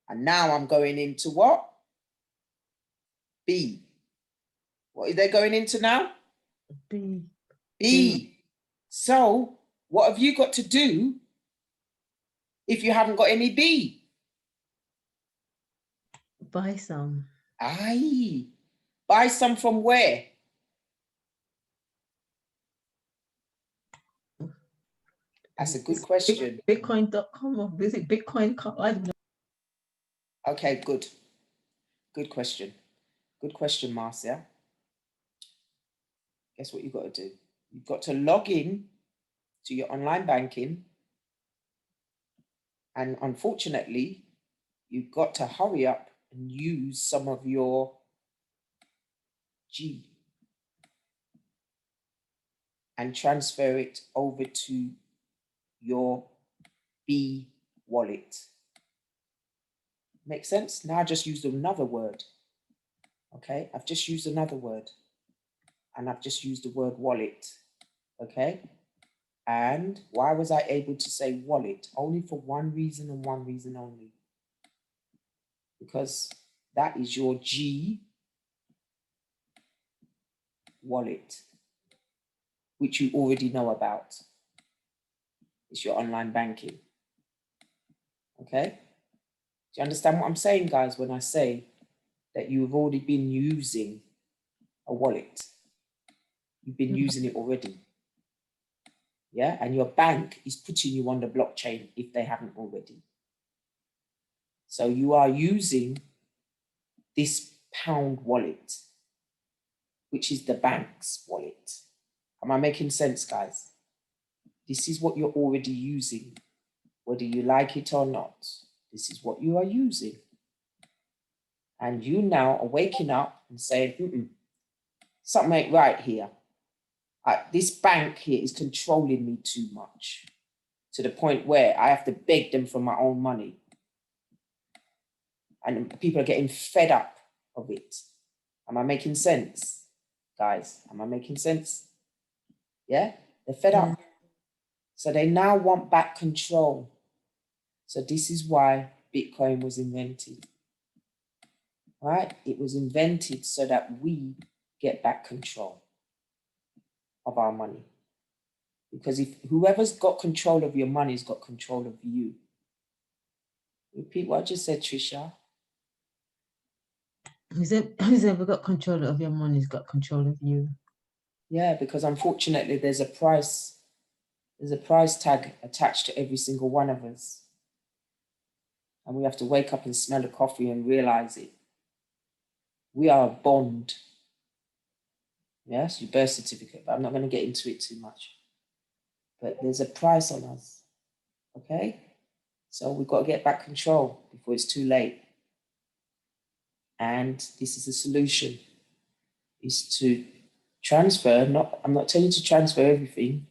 And now I'm going into what? B. What are they going into now? B. B. So what have you got to do if you haven't got any B? Buy some. Aye. Buy some from where? That's a good question. Bitcoin.com or visit Bitcoin.com. I don't know. Okay, good. Good question. Good question, Marcia. Guess what you've got to do? You've got to log in to your online banking. And unfortunately, you've got to hurry up and use some of your G and transfer it over to your B wallet. Make sense? Now I just used another word. Okay, I've just used another word. And I've just used the word wallet. Okay. And why was I able to say wallet? Only for one reason and one reason only. Because that is your G wallet, which you already know about. It's your online banking. Okay? Do you understand what I'm saying, guys, when I say that you've already been using a wallet? You've been using it already. Yeah, and your bank is putting you on the blockchain if they haven't already. So you are using this pound wallet, which is the bank's wallet. Am I making sense, guys? This is what you're already using, whether you like it or not. This is what you are using. And you now are waking up and saying, something ain't right here. This bank here is controlling me too much, to the point where I have to beg them for my own money. And people are getting fed up of it. Am I making sense, guys? Am I making sense? Yeah, they're fed up. So they now want back control. So this is why Bitcoin was invented, right? It was invented so that we get back control of our money. Because if whoever's got control of your money has got control of you. Repeat what I just said, Trisha. Who's ever got control of your money's got control of you. Yeah, because unfortunately there's a price tag attached to every single one of us. And we have to wake up and smell the coffee and realize it. We are a bond. Yes, your birth certificate, but I'm not going to get into it too much. But there's a price on us. Okay? So we've got to get back control before it's too late. And this is the solution, is to transfer, I'm not telling you to transfer everything.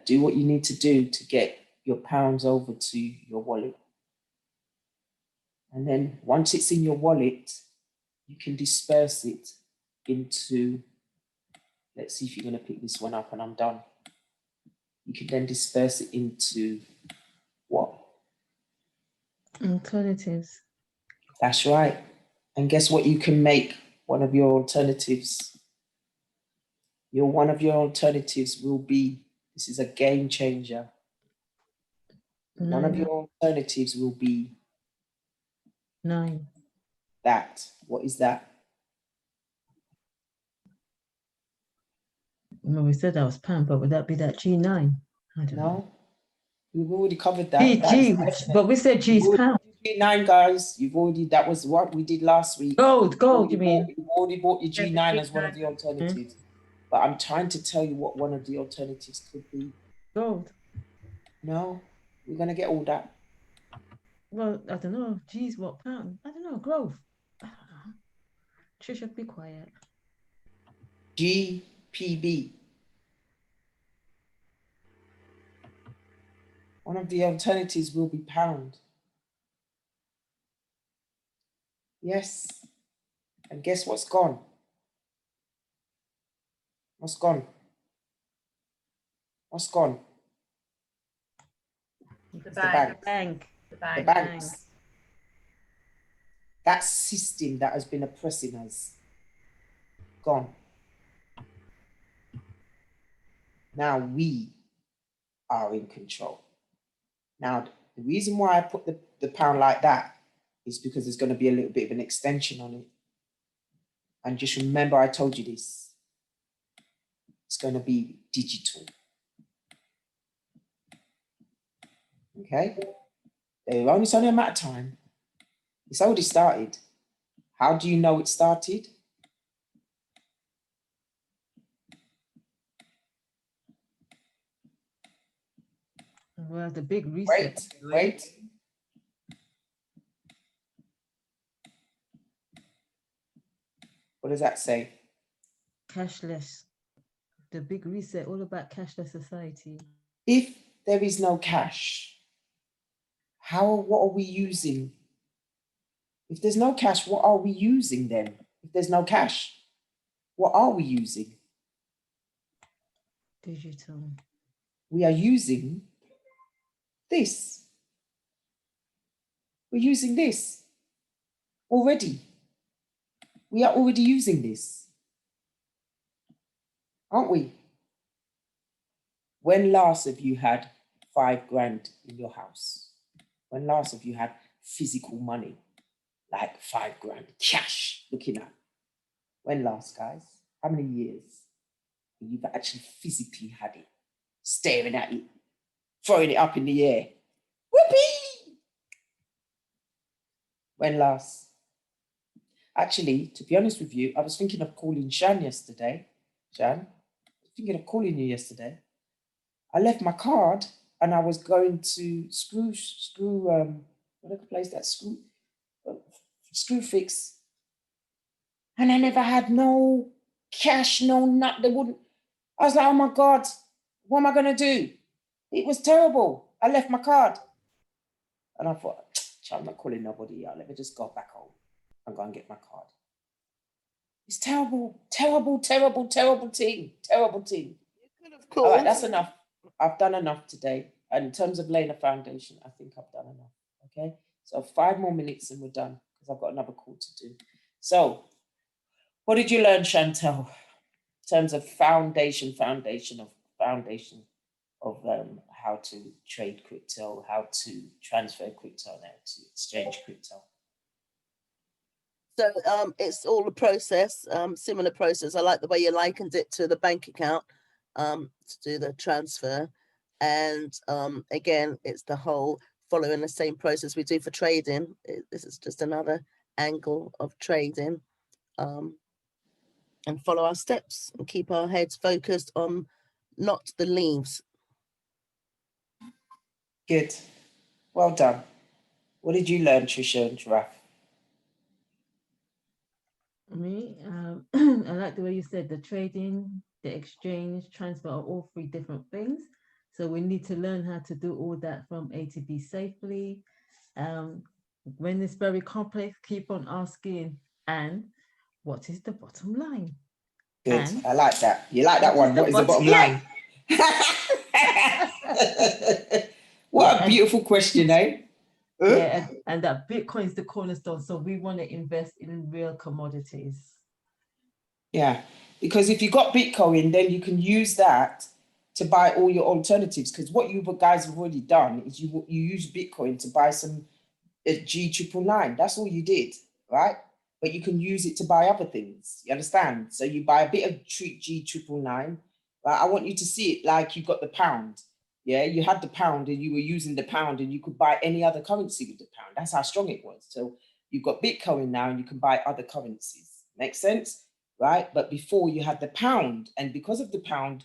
Do what you need to do to get your pounds over to your wallet. And then once it's in your wallet, you can disperse it into, let's see if you're going to pick this one up and I'm done. You can then disperse it into what? Alternatives. That's right. And guess what? You can make one of your alternatives. One of your alternatives will be, this is a game changer. One of your alternatives will be 9. that. What is that? Well, we said that was pound, but would that be that G9? I don't know. No, we've already covered that. G, but we said G's pound. G9, guys. That was what we did last week. Gold, you mean? You've already bought your G9 as one of the alternatives. But I'm trying to tell you what one of the alternatives could be. Gold. No, we're going to get all that. Well, I don't know. G's what pound? I don't know. Growth. I don't know. Trisha, be quiet. GPB. One of the alternatives will be pound. Yes. And guess what's gone? What's gone? What's gone? The bank. The banks. That system that has been oppressing us, gone. Now we are in control. Now, the reason why I put the pound like that is because there's going to be a little bit of an extension on it. And just remember, I told you this. It's going to be digital. Okay? It's only a matter of time. It's already started. How do you know it started? Well, the big reset. Wait. What does that say? Cashless. The big reset, all about cashless society. If there is no cash, what are we using If there's no cash, what are we using then? If there's no cash, what are we using? Digital. We are using this. We're using this already. We are already using this, aren't we? When last have you had 5 grand in your house? When last have you had physical money, like 5 grand cash looking at? When last, guys? How many years you've actually physically had it, staring at it, throwing it up in the air? Whoopee! When last? Actually, to be honest with you, I was thinking of calling Shan yesterday. Shan, I was thinking of calling you yesterday. I left my card and I was going to whatever place that screw fix. And I never had no cash, no nut. They wouldn't. I was like, oh my God, what am I going to do? It was terrible. I left my card. And I thought, I'm not calling nobody out. Let me just go back home and go and get my card. It's terrible, terrible, terrible, terrible thing. Terrible thing. You could have called. All right, that's enough. I've done enough today. And in terms of laying a foundation, I think I've done enough. Okay. So 5 more minutes and we're done because I've got another call to do. So what did you learn, Chantel, in terms of foundation of how to trade crypto, how to transfer crypto now to exchange crypto? So it's all a process, similar process. I like the way you likened it to the bank account to do the transfer. And again, it's the whole following the same process we do for trading. This is just another angle of trading. And follow our steps and keep our heads focused on not the leaves. Good. Well done. What did you learn, Trisha and Giraffe? Me, I like the way you said the trading, the exchange, transfer are all 3 different things. So we need to learn how to do all that from A to B safely. When it's very complex, keep on asking, and what is the bottom line? Good. And I like that. You like that one? What is the bottom line? What a beautiful question, eh? Yeah, and that Bitcoin is the cornerstone. So we want to invest in real commodities. Yeah, because if you got Bitcoin, then you can use that to buy all your alternatives. Because what you guys have already done is you use Bitcoin to buy some G999. That's all you did, right? But you can use it to buy other things. You understand? So you buy a bit of G999. Right? I want you to see it like you got the pound. Yeah, you had the pound and you were using the pound and you could buy any other currency with the pound. That's how strong it was. So you've got Bitcoin now and you can buy other currencies. Make sense? Right? But before you had the pound, and because of the pound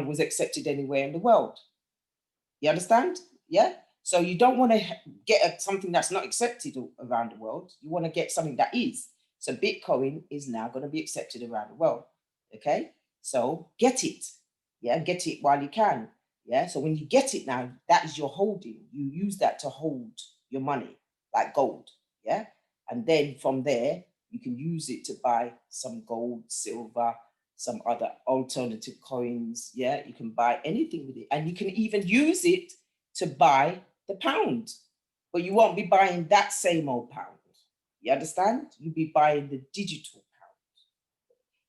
was accepted anywhere in the world. You understand? Yeah? So you don't want to get something that's not accepted around the world. You want to get something that is. So Bitcoin is now going to be accepted around the world. Okay? So get it. Yeah, get it while you can. Yeah. So when you get it now, that is your holding. You use that to hold your money, like gold. Yeah. And then from there, you can use it to buy some gold, silver, some other alternative coins. Yeah. You can buy anything with it. And you can even use it to buy the pound. But you won't be buying that same old pound. You understand? You'll be buying the digital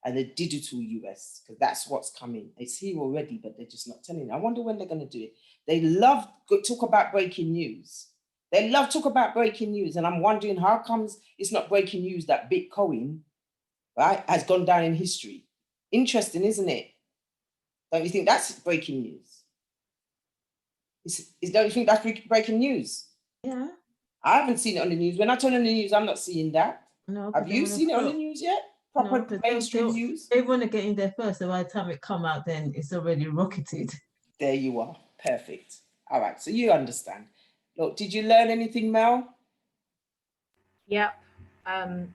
and the digital US, because that's what's coming. It's here already, but they're just not telling you. I wonder when they're going to do it. They love to talk about breaking news. They love to talk about breaking news. And I'm wondering how comes it's not breaking news that Bitcoin, right, has gone down in history. Interesting, isn't it? Don't you think that's breaking news? Don't you think that's breaking news? Yeah. I haven't seen it on the news. When I turn on the news, I'm not seeing that. No. Have you seen it on the news yet? Proper mainstream news? They want to get in there first, so by the time it come out, then it's already rocketed. There you are. Perfect. All right. So you understand. Look, did you learn anything, Mel? Yep. I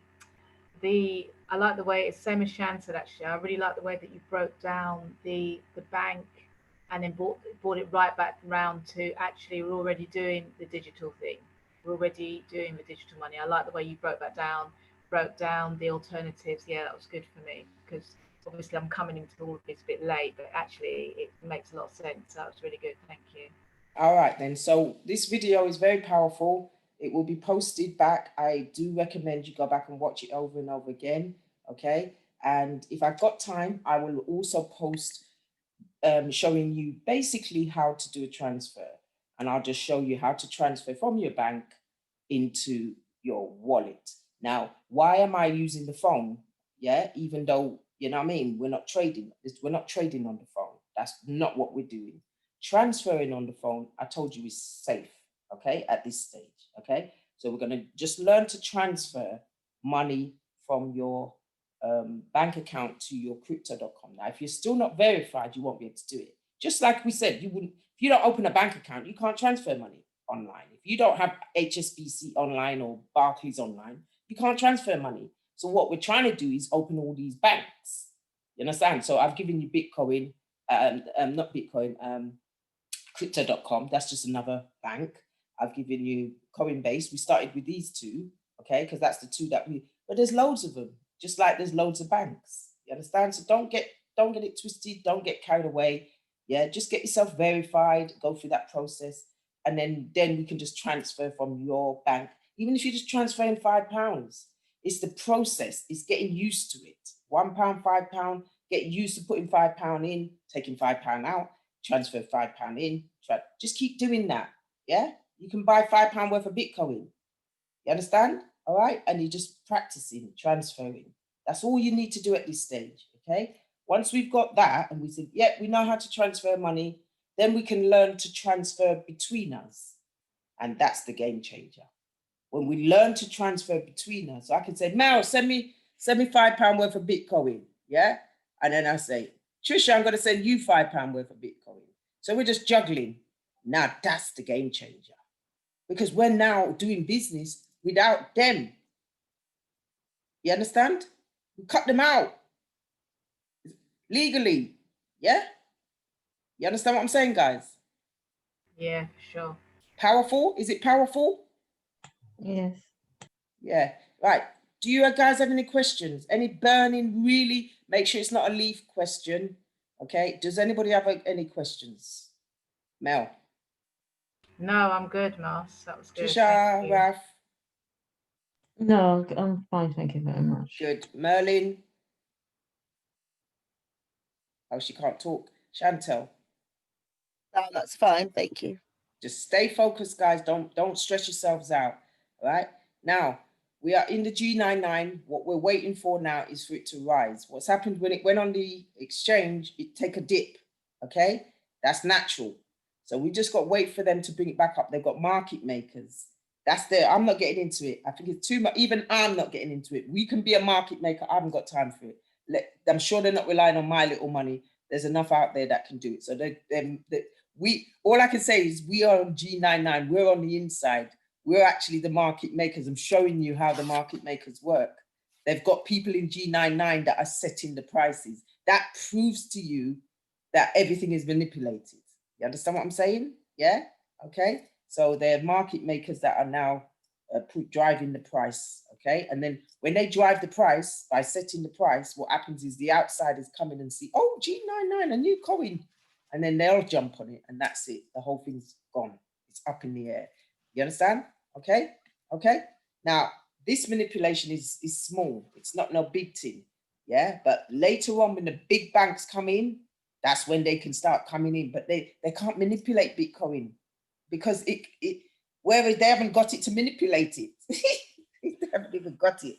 like the way it's same as Shan said, actually. I really like the way that you broke down the bank and then brought it right back around to actually we're already doing the digital thing. we're already doing the digital money. I like the way you broke down the alternatives. Yeah, that was good for me, because obviously I'm coming into all of this a bit late, but actually it makes a lot of sense. That was really good. Thank you. All right then. So this video is very powerful. It will be posted back. I do recommend you go back and watch it over and over again. Okay. And if I've got time, I will also post showing you basically how to do a transfer. And I'll just show you how to transfer from your bank into your wallet. Now, why am I using the phone? Yeah, even though, you know what I mean, we're not trading. We're not trading on the phone. That's not what we're doing. Transferring on the phone, I told you, is safe, okay, at this stage, okay? So we're going to just learn to transfer money from your bank account to your crypto.com. Now, if you're still not verified, you won't be able to do it. Just like we said, you wouldn't, if you don't open a bank account, you can't transfer money online. If you don't have HSBC online or Barclays online, you can't transfer money. So what we're trying to do is open all these banks. You understand? So I've given you Bitcoin, not Bitcoin, crypto.com. That's just another bank. I've given you Coinbase. We started with these two, okay? Because that's the two that but there's loads of them, just like there's loads of banks. You understand? So don't get it twisted. Don't get carried away. Yeah, just get yourself verified, go through that process. And then we can just transfer from your bank. Even if you're just transferring £5, it's the process. It's getting used to it. £1, £5, get used to putting £5 in, taking £5 out, transfer £5 in. Just keep doing that. Yeah, you can buy £5 worth of Bitcoin. You understand? All right, and you're just practicing transferring. That's all you need to do at this stage. Okay. Once we've got that, and we think, yeah, we know how to transfer money, then we can learn to transfer between us, and that's the game changer. When we learn to transfer between us, so I can say, Mel, send me £5 worth of Bitcoin. Yeah, and then I say, Trisha, I'm going to send you £5 worth of Bitcoin. So we're just juggling. Now that's the game changer, because we're now doing business without them. You understand? We cut them out legally. Yeah? You understand what I'm saying, guys? Yeah, for sure. Powerful? Is it powerful? Yes. Yeah. Right. Do you guys have any questions? Any burning, really? Make sure it's not a leaf question. Okay. Does anybody have any questions? Mel? No, I'm good, Mars. That was good. Trisha, Raf? No, I'm fine. Thank you very much. Good. Merlin? Oh, she can't talk. Chantel? No, that's fine. Thank you. Just stay focused, guys. Don't stress yourselves out. All right. Now, we are in the G99. What we're waiting for now is for it to rise. What's happened when it went on the exchange, it take a dip. Okay. That's natural. So we just got to wait for them to bring it back up. They've got market makers. That's there. I'm not getting into it. I think it's too much. Even I'm not getting into it. We can be a market maker. I haven't got time for it. I'm sure they're not relying on my little money. There's enough out there that can do it. So all I can say is we are on G99. We're on the inside. We're actually the market makers. I'm showing you how the market makers work. They've got people in G99 that are setting the prices. That proves to you that everything is manipulated. You understand what I'm saying? Yeah? Okay. So they're market makers that are now driving the price. Okay. And then when they drive the price by setting the price, what happens is the outsiders come in and see, oh, G99, a new coin. And then they'll jump on it, and that's it. The whole thing's gone. It's up in the air. You understand? Okay. Okay. Now, this manipulation is small. It's not no big thing. Yeah. But later on, when the big banks come in, that's when they can start coming in. But they can't manipulate Bitcoin because whereas they haven't got it to manipulate it. They haven't even got it.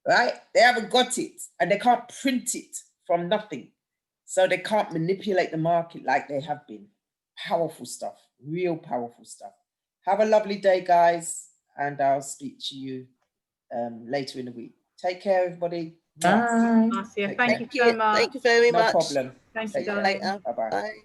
Right? They haven't got it, and they can't print it from nothing. So they can't manipulate the market like they have been. Powerful stuff, real powerful stuff. Have a lovely day, guys, and I'll speak to you later in the week. Take care, everybody. Bye. Marcia, Take thank care. you so much. Thank you very No much. problem. Thank Take you, care. darling. Later. Bye-bye. Bye.